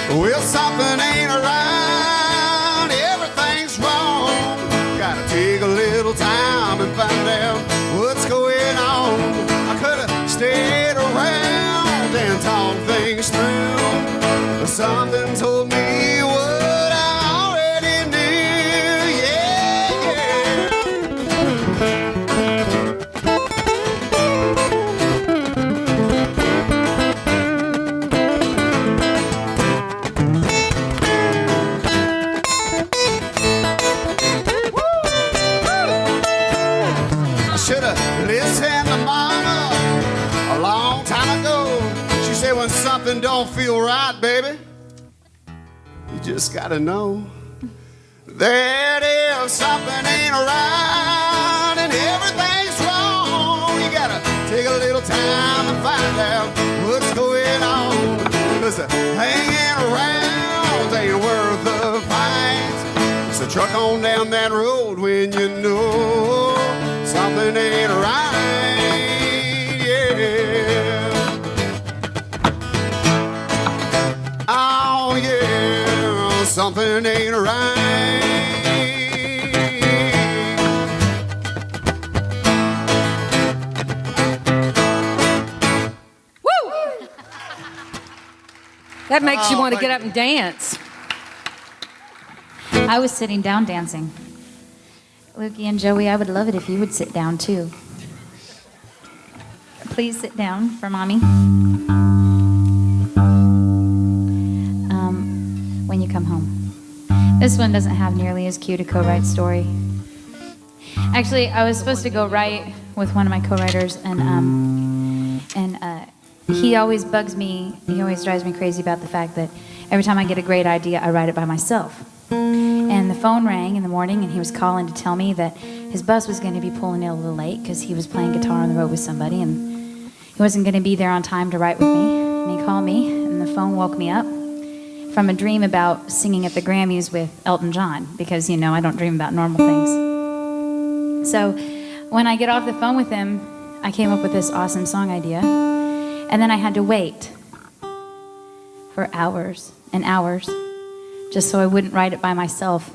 Well, something ain't right, everything's wrong. Gotta take a little time and find out what's going on. I could have stayed around and talked things through, but something told me what I already knew, yeah, yeah. I should have listened to Mama a long time ago. She said when something don't feel right, baby, you just gotta know that if something ain't right and everything's wrong, you gotta take a little time and find out what's going on. 'Cause hanging around ain't worth the fight. So truck on down that road when you know something ain't right, yeah. Oh yeah, something ain't right. Woo! That makes you want to get up and dance. I was sitting down dancing. Lukey and Joey, I would love it if you would sit down too. Please sit down for Mommy. When you come home. This one doesn't have nearly as cute a co-write story. Actually, I was supposed to go write with one of my co-writers, and he always bugs me. He always drives me crazy about the fact that every time I get a great idea, I write it by myself. And the phone rang in the morning, and he was calling to tell me that his bus was going to be pulling in a little late because he was playing guitar on the road with somebody, and he wasn't going to be there on time to write with me. And he called me, and the phone woke me up from a dream about singing at the Grammys with Elton John, because, you know, I don't dream about normal things. So when I get off the phone with him, I came up with this awesome song idea, and then I had to wait for hours and hours just so I wouldn't write it by myself.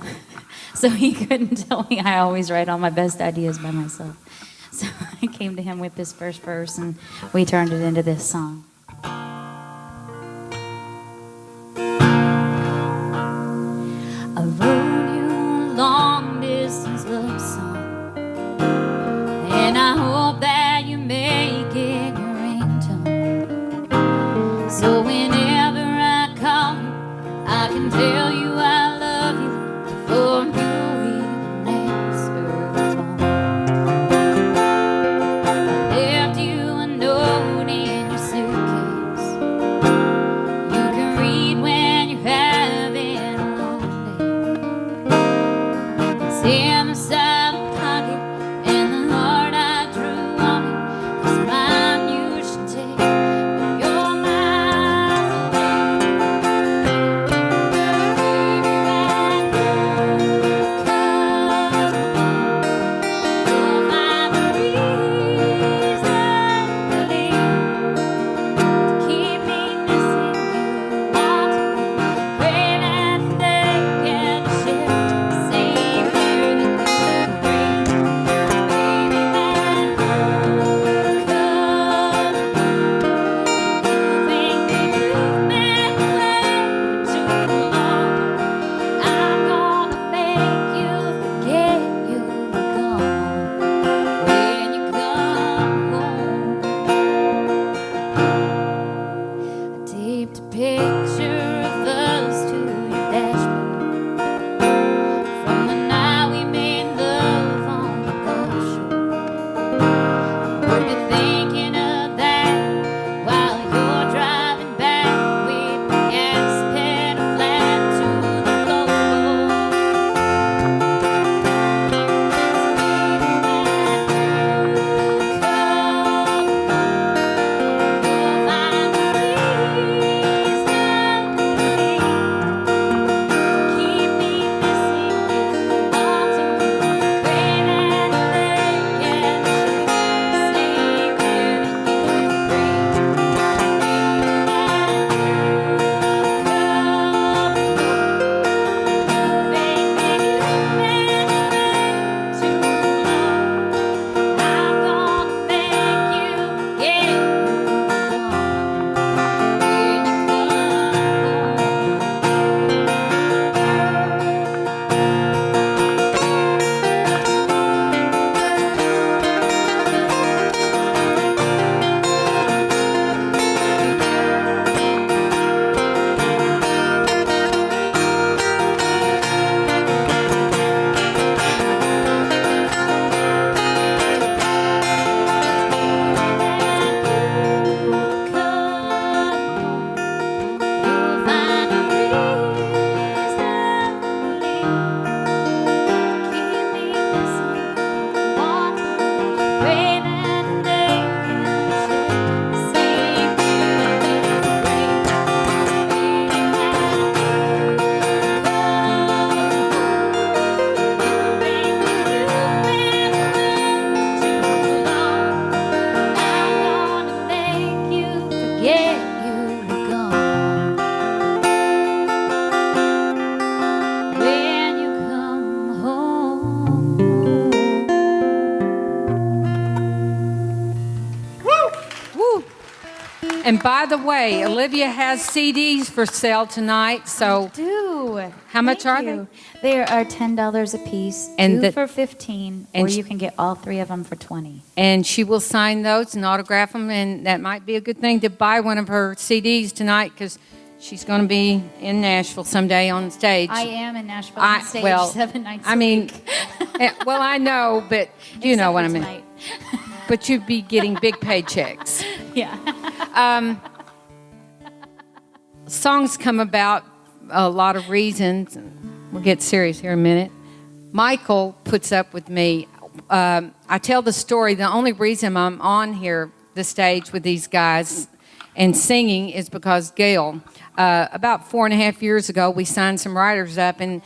So he couldn't tell me I always write all my best ideas by myself. So I came to him with this first verse, and we turned it into this song. I wrote you a long distance love song, and I hope that you make it your ringtone. So whenever I call you, I can tell you I love you before you even answer the phone. I left you a note in your suitcase. You can read when you're having a long day. It's in the side pocket and the heart I drew on it. 'Cause mine you should take, but you're miles away. Baby, And by the way, Olivia has CDs for sale tonight. So Do. How much Thank are you. They are $10 a piece, And two the- for 15, and or sh- you can get all three of them for 20. and she will sign those and autograph them, and that might be a good thing to buy one of her CDs tonight because she's going to be in Nashville someday on stage. I am in Nashville on stage 7 nights a mean, week. well, I know, but you Except know what for I mean. tonight. But you'd be getting big paychecks. Yeah. Songs come about a lot of reasons. We'll get serious here in a minute. Michael puts up with me. I tell the story. The only reason I'm on here, the stage with these guys and singing is because Gail, about 4.5 years ago, we signed some writers up, and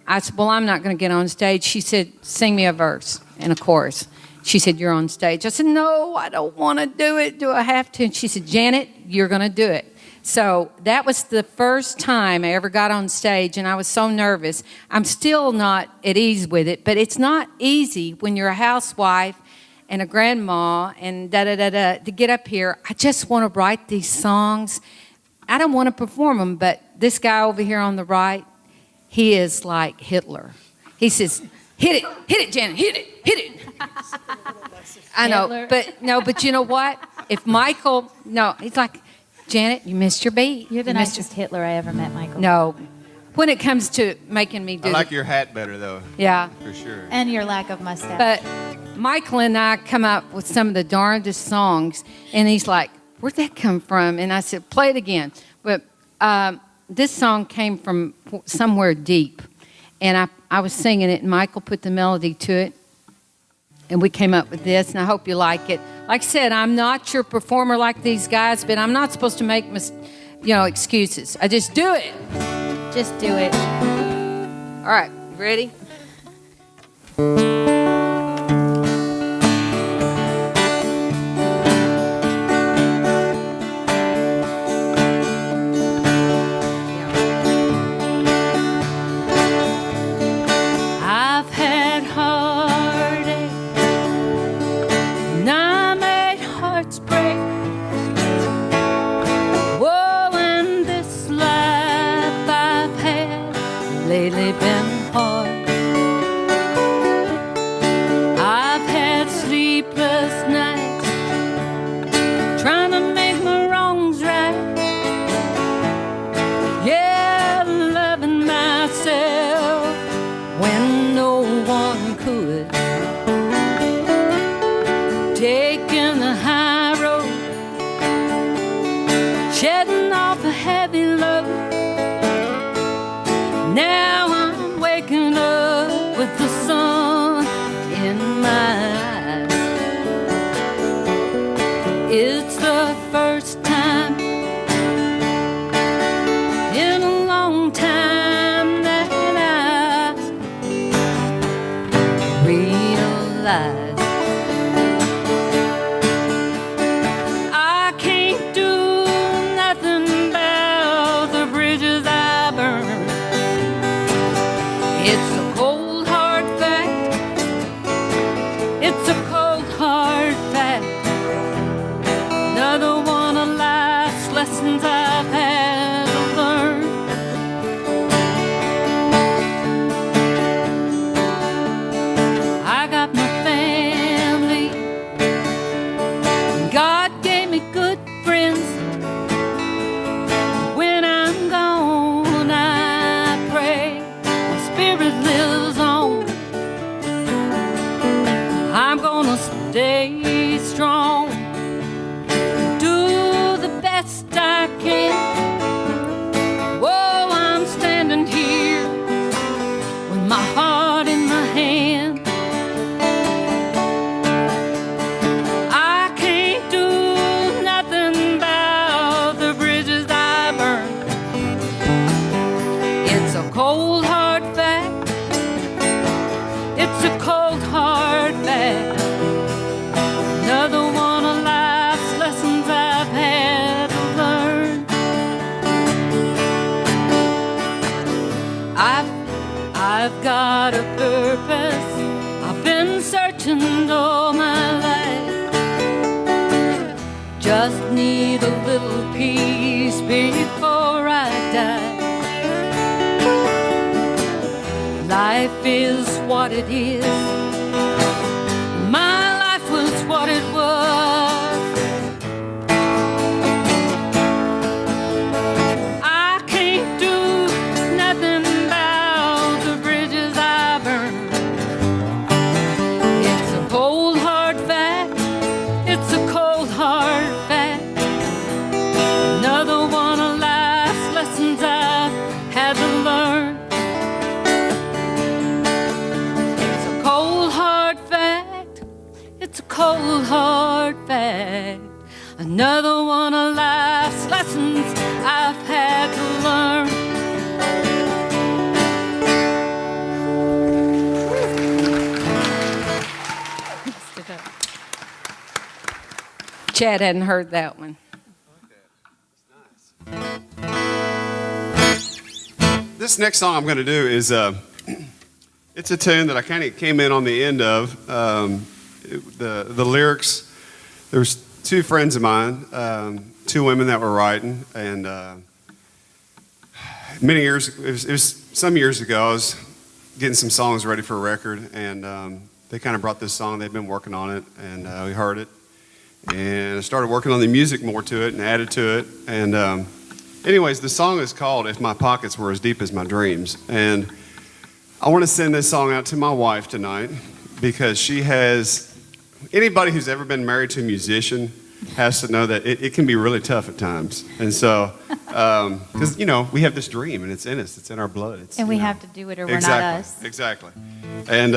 I said, well, I'm not going to get on stage. She said, sing me a verse and a chorus. She said, you're on stage. I said, no, I don't want to do it. Do I have to? And she said, Janet, you're going to do it. So that was the first time I ever got on stage, and I was so nervous. I'm still not at ease with it, but it's not easy when you're a housewife and a grandma and da-da-da-da to get up here. I just want to write these songs. I don't want to perform them, but this guy over here on the right, he is like Hitler. He says, hit it, Janet, hit it. I know, Hitler. but you know what? If Michael, he's like, Janet, you missed your beat. You're the You missed nicest Hitler I ever met, Michael. No. When it comes to making me do I like your hat better, though. Yeah. For sure. And your lack of mustache. But Michael and I come up with some of the darndest songs, and he's like, where'd that come from? And I said, play it again. But this song came from somewhere deep, and I was singing it, and Michael put the melody to it, and we came up with this, and I hope you like it. Like I said, I'm not your performer like these guys, but I'm not supposed to make excuses. I just do it. Just do it. All right, ready? I've had heartache, and I made hearts break. Whoa, and this life I've had lately been hard. I've had sleepless nights trying to make my wrongs right. Yeah, loving myself when no one could. Taking the high road, shedding off a heavy load. Now I'm waking up with the sun in my eyes. It's the first time in a long time that I realize I can't do nothing about the bridges I burn. It's a cold hard fact. It's a cold hard fact. Another one of life's lessons I've had to learn. I got my family. God gave me good friends. When I'm gone, I pray my spirit lives on. I'm gonna stay strong, do the best I can. Whoa, I'm standing here with my heart in my hand. I can't do nothing about the bridges I burn. It's a cold hard fact. It's a cold hard fact. Another one of life's lessons I've had to learn. I've got a purpose. I've been searching all my life. Just just need a little peace before I die. Life is what it is. My life was what it was. I can't do nothing about the bridges I burned. It's a cold hard fact. It's a cold hard fact. Another one of life's lessons I've had to learn. It's a cold hard fact. It's a cold hard fact. Another one of life's lessons I've had to learn. Chad hadn't heard that one. This next song I'm going to do is it's a tune that I kind of came in on the end of. The lyrics, there's two friends of mine, two women that were writing, and many years, it was some years ago, I was getting some songs ready for a record, and they kind of brought this song. They'd been working on it, and we heard it, and I started working on the music more to it and added to it, and anyways, the song is called If My Pockets Were As Deep As My Dreams, and I want to send this song out to my wife tonight because she has, anybody who's ever been married to a musician has to know that it can be really tough at times. And so, because, you know, we have this dream and it's in us, it's in our blood. It's, And we you know, have to do it or exactly, we're not us. Exactly. And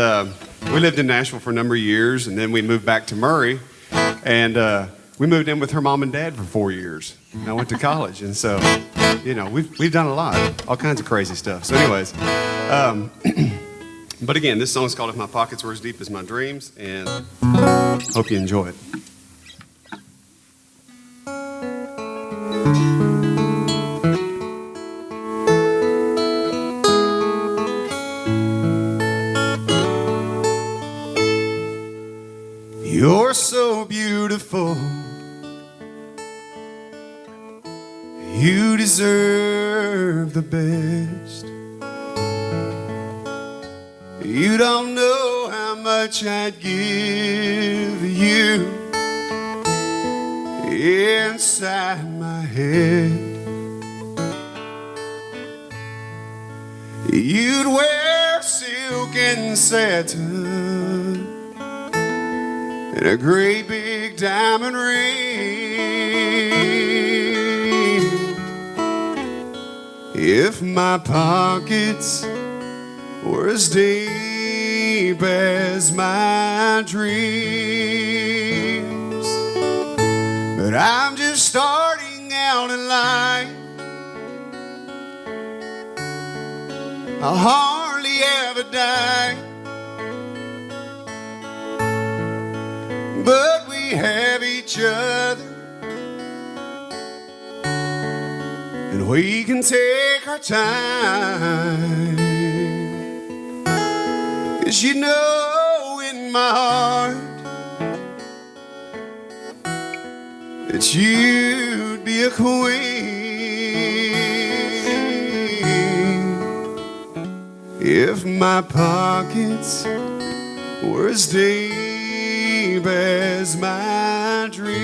we lived in Nashville for a number of years, and then we moved back to Murray, and we moved in with her mom and dad for 4 years. And I went to college, and so, you know, we've done a lot, all kinds of crazy stuff. So anyways, but again, this song's called If My Pockets Were As Deep As My Dreams, and hope you enjoy it. You're so beautiful. You deserve the best. You don't know how much I'd give you inside my head. You'd wear silk and satin and a great big diamond ring. If my pockets were as deep as my dreams, but I'm just starting out in life. I'll hardly ever die, but we have each other, and we can take our time. 'Cause you know in my heart that you'd be a queen if my pockets were as deep as my dreams.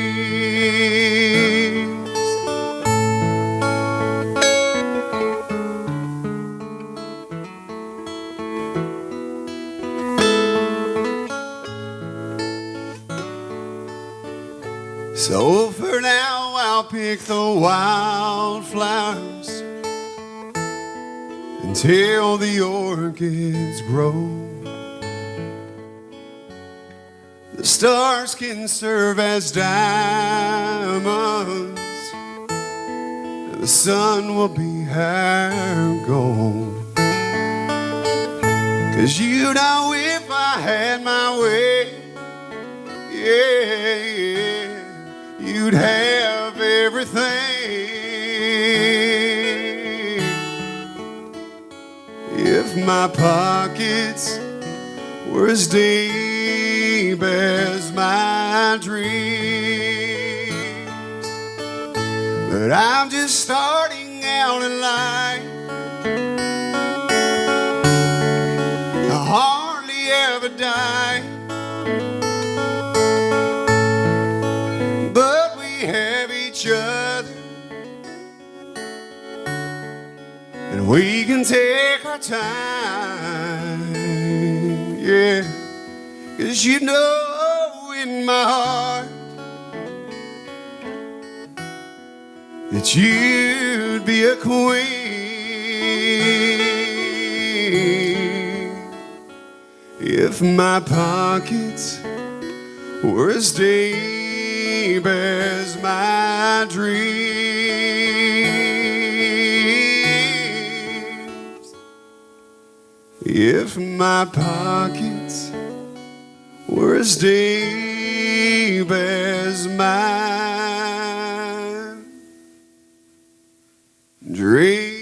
So for now I'll pick the wildflowers until the orchids grow. The stars can serve as diamonds, and the sun will be our gold. 'Cause you know if I had my way, yeah, you'd have everything. If my pockets were as deep as my dreams, But I'm just starting out in life. I hardly ever die, but we have each other, and we can take our time, yeah. 'Cause you know in my heart that you'd be a queen if my pockets were as deep as my dreams. If my pockets were as deep as my dreams.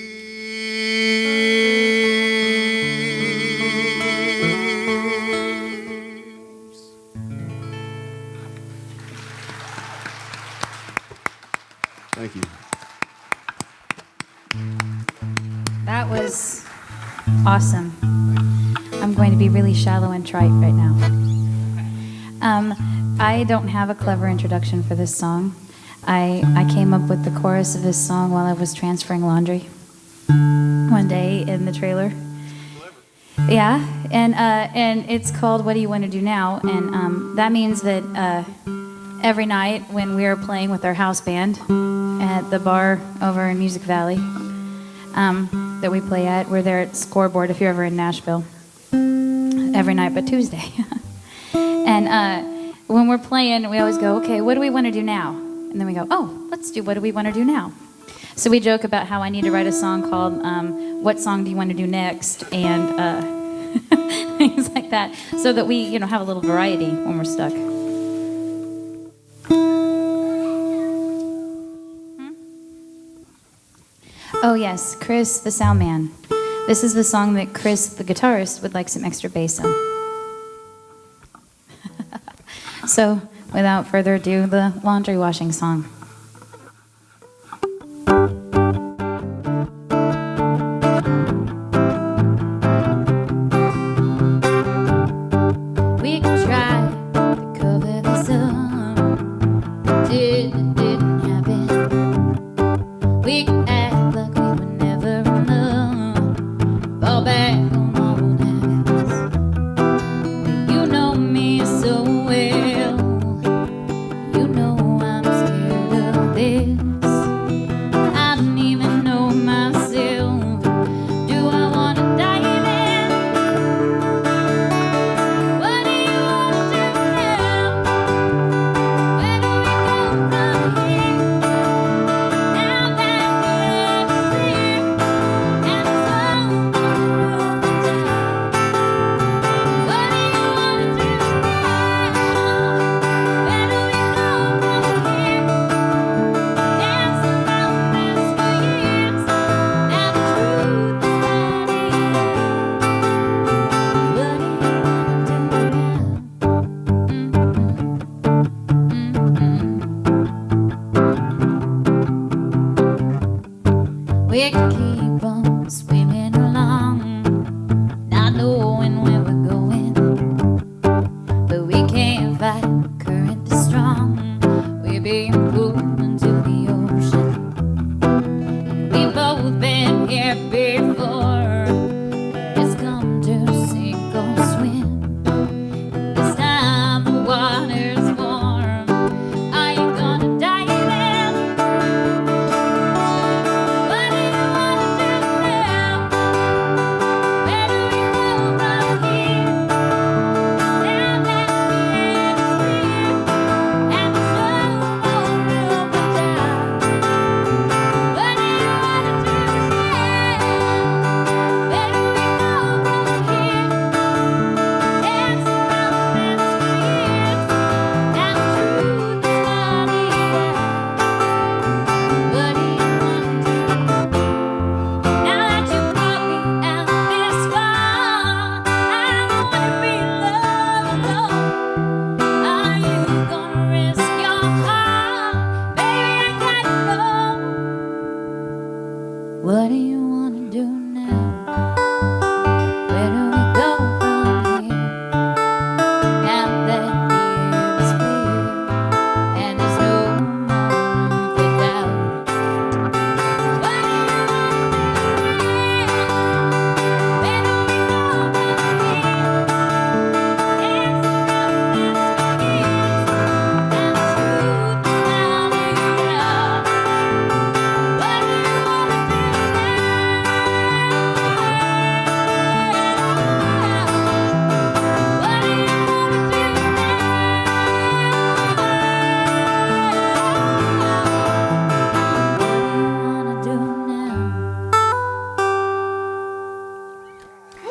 Thank you. That was awesome. I'm going to be really shallow and trite right now. I don't have a clever introduction for this song. I came up with the chorus of this song while I was transferring laundry one day in the trailer. Yeah, and it's called "What Do You Want to Do Now?" And that means that every night when we are playing with our house band at the bar over in Music Valley that we play at, we're there at Scoreboard if you're ever in Nashville. Every night but Tuesday. And when we're playing, we always go, okay, what do we want to do now? And then we go, oh, let's do what do we want to do now? So we joke about how I need to write a song called What Song Do You Want to Do Next? And things like that, so that we have a little variety when we're stuck. Oh yes, Chris the sound man. This is the song that Chris the guitarist would like some extra bass on. So, without further ado, the laundry washing song. We can try to cover this up. Didn't happen. We can act like we were never enough. Fall back on old habits. You know me so well. You know I'm scared of this. I don't even know myself. Do I wanna dive in? What do you wanna do now? Where do we go from here? Now that we're clear, and it's all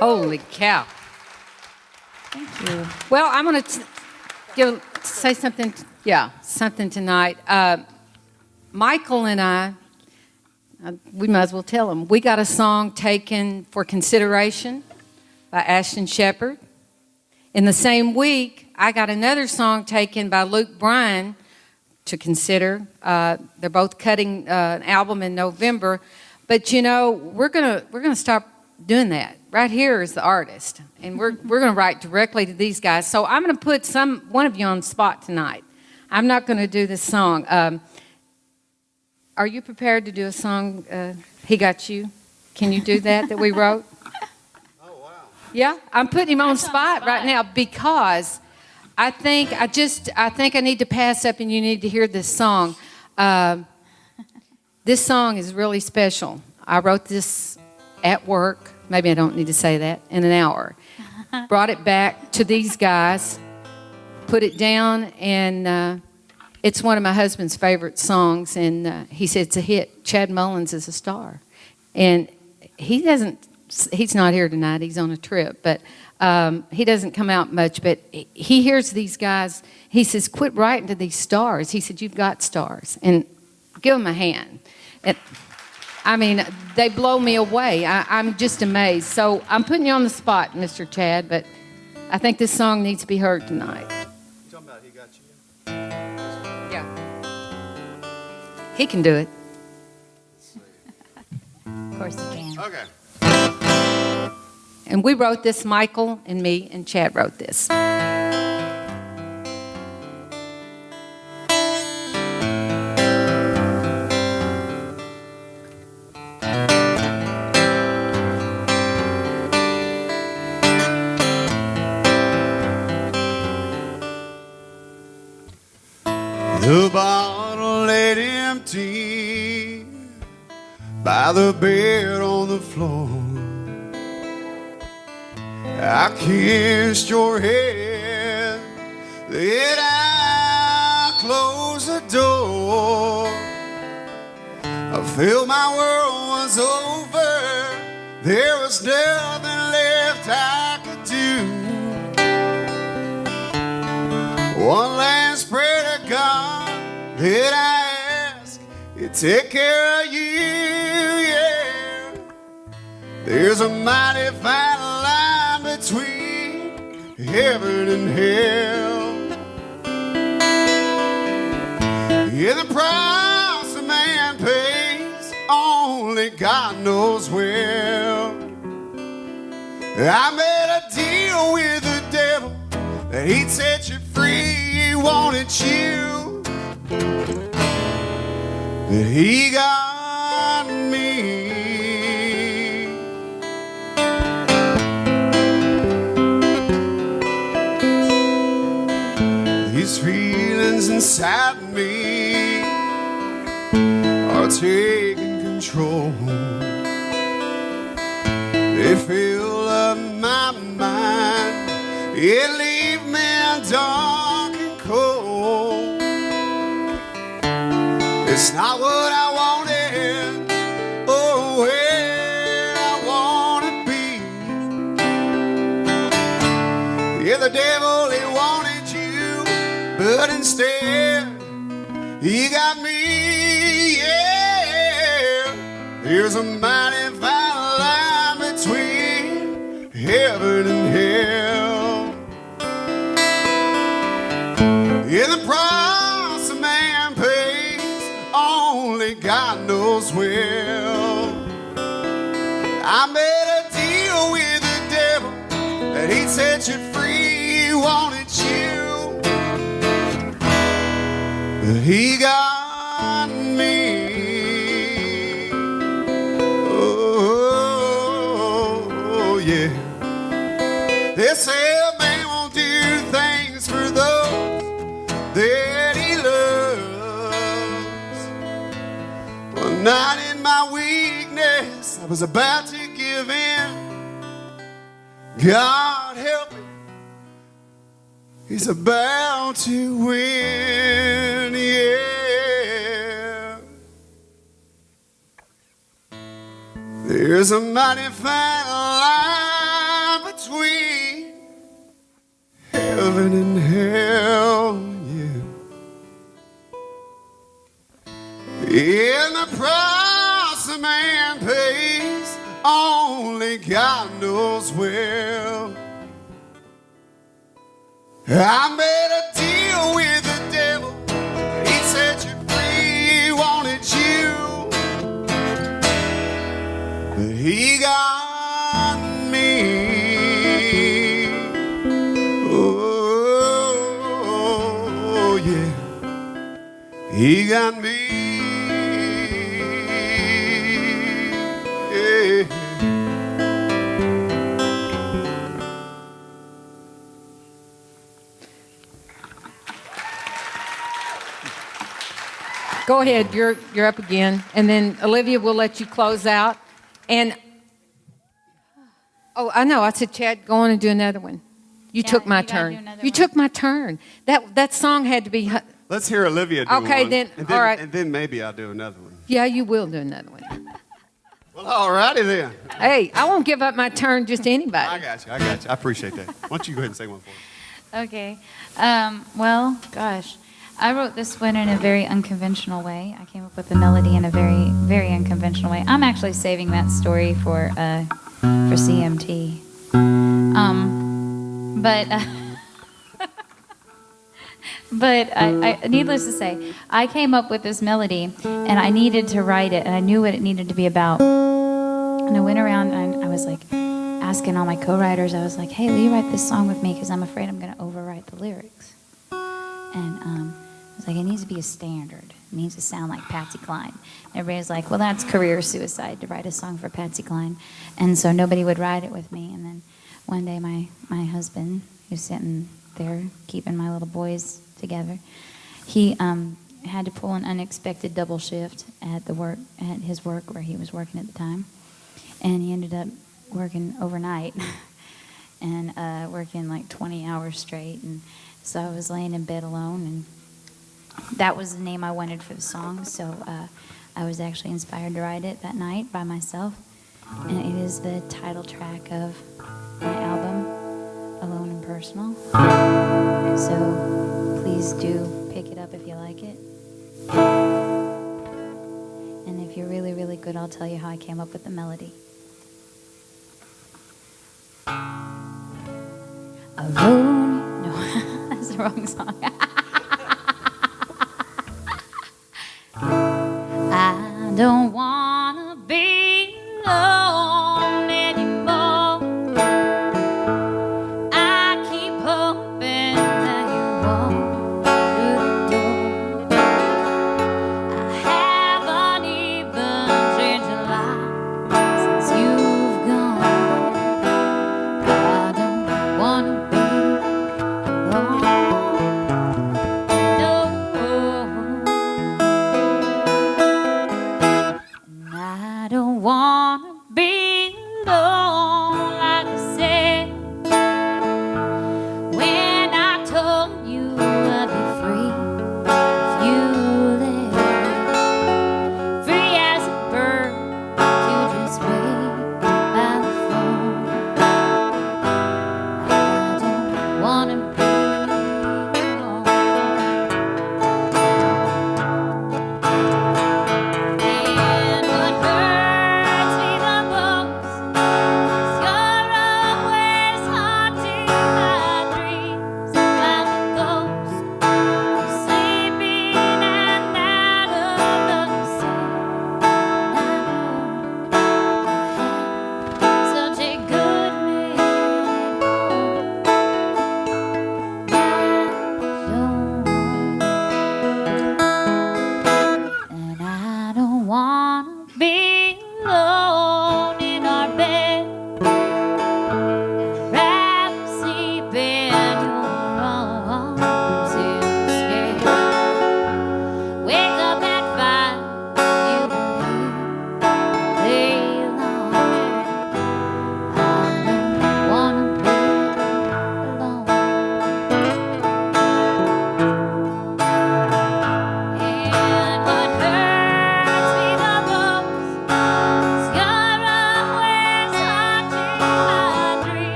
Holy cow. Thank you. Well, I'm going to say something, something tonight. Michael and I, we might as well tell them, we got a song taken for consideration by Ashton Shepherd. In the same week, I got another song taken by Luke Bryan to consider. They're both cutting an album in November. But, you know, we're gonna stop doing that. Right here is the artist, and we're going to write directly to these guys. So I'm going to put one of you on the spot tonight. I'm not going to do this song. Are you prepared to do a song, He Got You? Can you do that we wrote? Oh, wow. Yeah, I'm putting him on the spot right now because I think I need to pass up and you need to hear this song. This song is really special. I wrote this at work. Maybe I don't need to say that, in an hour. Brought it back to these guys, put it down, and it's one of my husband's favorite songs, and he said it's a hit. Chad Mullins is a star. And he's not here tonight, he's on a trip, but he doesn't come out much, but he hears these guys, he says, quit writing to these stars. He said, you've got stars, and give them a hand. I mean, they blow me away. I'm just amazed. So I'm putting you on the spot, Mr. Chad, but I think this song needs to be heard tonight. You talking about He Got You? Yeah. He can do it. Of course you can. Okay. And we wrote this, Michael and me and Chad wrote this. The bottle laid empty by the bed on the floor. I kissed your head, then I closed the door. I felt my world was over, there was nothing left I could do. One last prayer to God that I ask you take care of you, yeah. There's a mighty fine line between heaven and hell. Yeah, the price a man pays, only God knows well. I made a deal with the devil that he'd set you free, he wanted you, but he got me. These feelings inside me are taking control. They fill up my mind, it leave me dark and cold. It's not what I wanted, or where I want to be. Yeah, the devil, he wanted you, but instead he got me, yeah. There's a mighty fine line between heaven and hell. Yeah, the price a man pays, only God knows well. I made a deal with the devil that he'd set you free, he wanted you, but he got me. Oh, yeah. They say a man won't do things for those that he loves. One night in my weakness, I was about to give in. God help me, he's about to win, yeah. There's a mighty fine line between heaven and hell, yeah. In the price a man pays, only God knows well. I made a deal with the devil. He said you free, he wanted you, but he got me. Oh, yeah, he got me. Yeah. Go ahead, you're up again. And then Olivia will let you close out. And oh, I know, I said, Chad, go on and do another one. You took my you gotta do turn. another You one. took my turn. That song had to be. Let's hear Olivia do Okay, one. then, And all right. And then maybe I'll do another one. Yeah, you will do another one. Well, all righty then. Hey, I won't give up my turn just to anybody. I got you. I appreciate that. Why don't you go ahead and say one for me? Okay. Well, gosh. I wrote this one in a very unconventional way. I came up with the melody in a very, very unconventional way. I'm actually saving that story for CMT. But I, needless to say, I came up with this melody, and I needed to write it, and I knew what it needed to be about. And I went around, and I was like asking all my co-writers. I was like, "Hey, will you write this song with me? Because I'm afraid I'm going to overwrite the lyrics." And I was like, "It needs to be a standard. It needs to sound like Patsy Cline." And everybody's like, "Well, that's career suicide to write a song for Patsy Cline," and so nobody would write it with me. And then one day, my husband, who's sitting there keeping my little boys together, he had to pull an unexpected double shift at his work where he was working at the time, and he ended up working overnight and working like 20 hours straight. And so I was laying in bed alone, and that was the name I wanted for the song. So I was actually inspired to write it that night by myself, and it is the title track of my album, Alone and Personal. So please do pick it up if you like it. And if you're really, really good, I'll tell you how I came up with the melody. Alone. No, that's the wrong song. I don't wanna be alone anymore. I keep hoping that you walk through the door. I haven't even changed a lot since you've gone. I don't wanna be alone. No.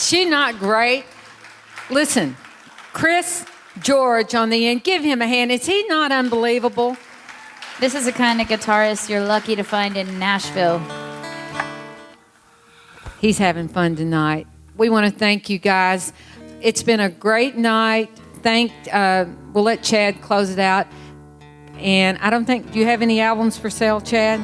she not great? Listen, Chris George on the end, give him a hand. Is he not unbelievable? This is the kind of guitarist you're lucky to find in Nashville. He's having fun tonight. We want to thank you guys. It's been a great night. We'll let Chad close it out. And I don't think, do you have any albums for sale, Chad?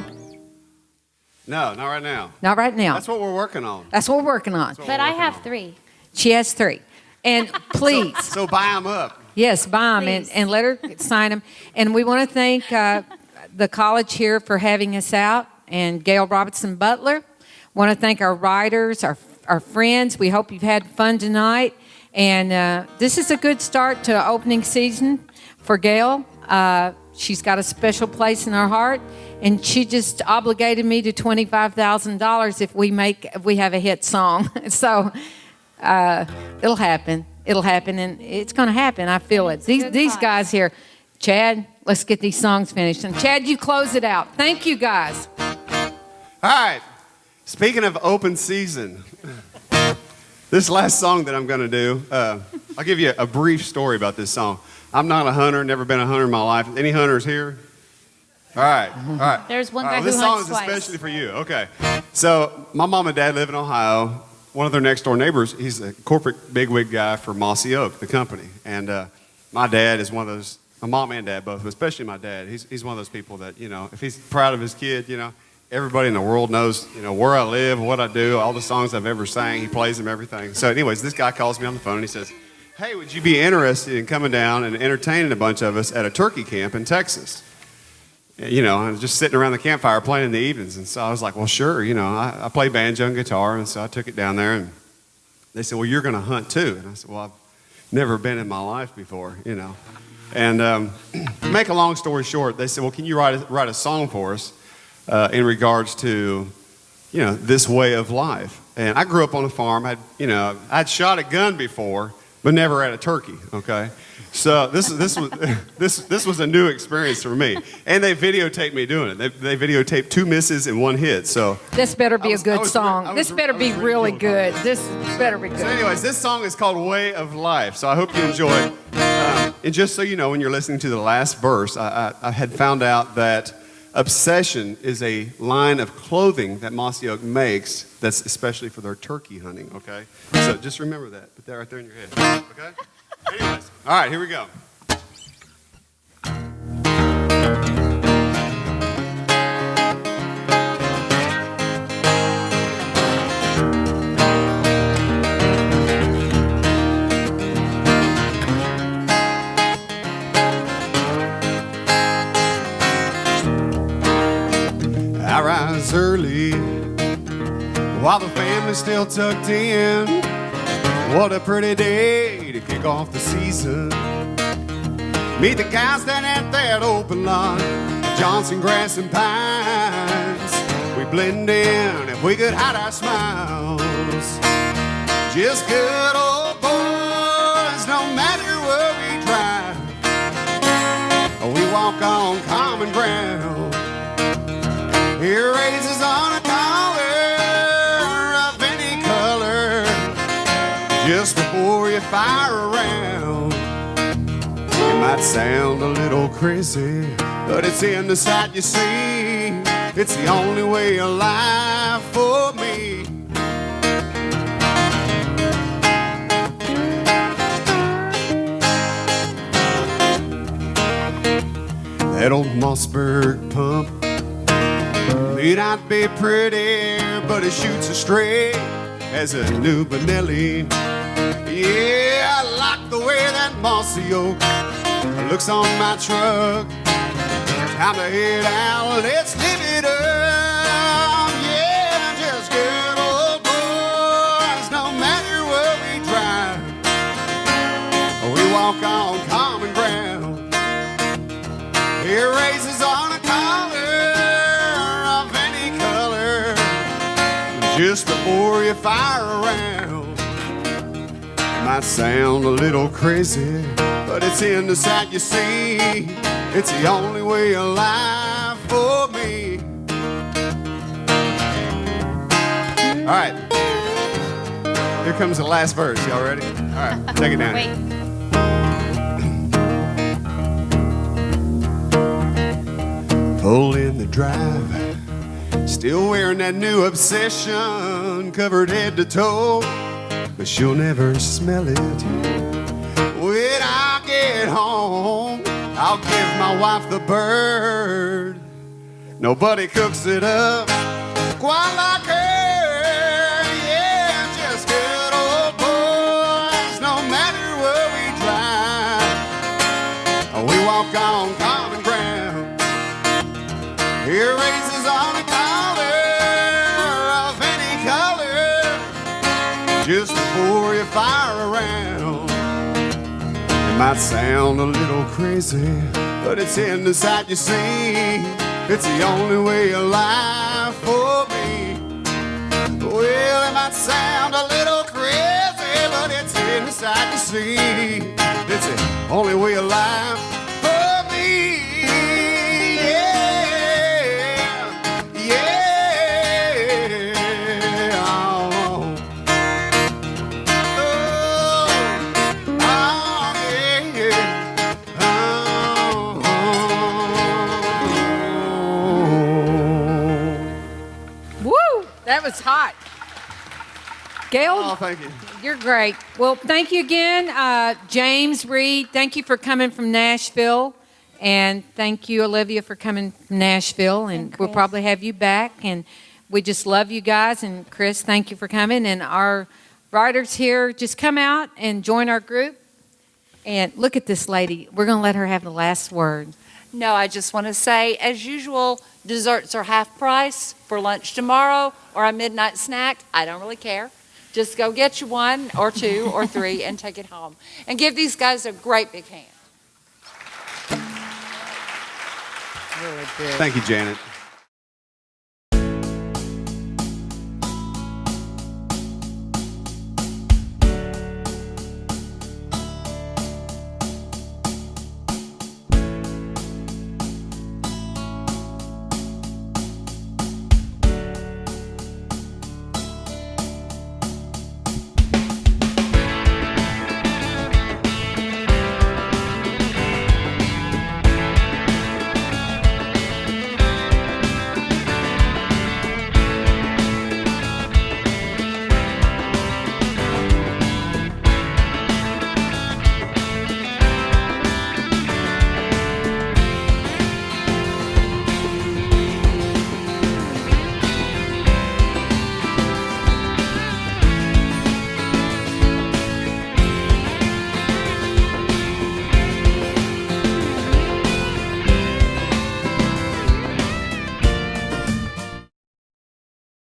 No, not right now. Not right now. That's what we're working on. That's what we're working on. But I have 3. She has 3. And please, So buy them up. yes, buy them Please. and let her sign them. And we want to thank the college here for having us out, and Gail Robertson Butler. Want to thank our writers, our friends. We hope you've had fun tonight. And this is a good start to opening season for Gail. She's got a special place in our heart, and she just obligated me to $25,000 if we have a hit song. So it'll happen. It'll happen, and it's going to happen. I feel it. These guys here, Chad, let's get these songs finished. And Chad, you close it out. Thank you, guys. All right. Speaking of open season, this last song that I'm going to do, I'll give you a brief story about this song. I'm not a hunter, never been a hunter in my life. Any hunters here? All right. There's one All guy right, who this song hunts is twice. especially for you. Okay. So my mom and dad live in Ohio. One of their next door neighbors, he's a corporate bigwig guy for Mossy Oak, the company. And my dad is one of those, my mom and dad both, but especially my dad. He's one of those people that, if he's proud of his kid, everybody in the world knows, where I live, what I do, all the songs I've ever sang. He plays them, everything. So anyways, this guy calls me on the phone and he says, hey, would you be interested in coming down and entertaining a bunch of us at a turkey camp in Texas? I was just sitting around the campfire playing in the evenings. And so I was like, well, sure. I play banjo and guitar. And so I took it down there. And they said, well, you're going to hunt too. And I said, well, I've never been in my life before, And make a long story short, they said, well, can you write a song for us in regards to, this way of life? And I grew up on a farm. I'd shot a gun before, but never at a turkey, okay? So this was a new experience for me. And they videotaped me doing it. They videotaped 2 misses and 1 hit. So This better be a good song. This better be really good. This better be So good. anyways, this song is called Way of Life. So I hope you enjoy it. And just so you know, when you're listening to the last verse, I had found out that Obsession is a line of clothing that Mossy Oak makes that's especially for their turkey hunting, okay? So just remember that. Put that right there in your head, okay? Anyways, all right, here we go. I rise early while the family's still tucked in. What a pretty day to kick off the season. Meet the guys down at that open lot, Johnson grass and pines. We blend in if we could hide our smiles. Just good old boys, no matter where we drive. We walk on common ground. Here raises on a collar of any color just before you fire around. It might sound a little crazy, but it's in the sight you see. It's the only way of life for me. That old Mossberg pump may not be pretty, but it shoots as straight as a new Benelli. Yeah, I like the way that Mossy Oak looks on my truck. Time to head out, let's live it up. Yeah, just good old boys, no matter where we drive. We walk on common ground. It raises on a collar of any color just before you fire around. Might sound a little crazy, but it's in the sight you see. It's the only way of life for me. All right. Here comes the last verse. Y'all ready? All right, take it down. Wait. Pull in the drive, still wearing that new obsession, covered head to toe, but she'll never smell it. When I get home, I'll give my wife the bird. Nobody cooks it up quite like her. Yeah, just good old boys, no matter what we try. We walk on common ground. Here races on a collar of any color, just before you fire around. It might sound a little crazy, but it's in the sight you see. It's the only way of life for me. Well, it might sound a little crazy, but it's in the sight you see. It's the only way of life for me. That was hot. Gail, Oh, thank you. you're great. Well, thank you again. James Reed, thank you for coming from Nashville. And thank you, Olivia, for coming from Nashville. And we'll probably have you back. And we just love you guys. And Chris, thank you for coming. And our writers here, just come out and join our group. And look at this lady. We're going to let her have the last word. No, I just want to say, as usual, desserts are half price for lunch tomorrow or a midnight snack. I don't really care. Just go get you one or two or three and take it home. And give these guys a great big hand. Really good. Thank you, Janet.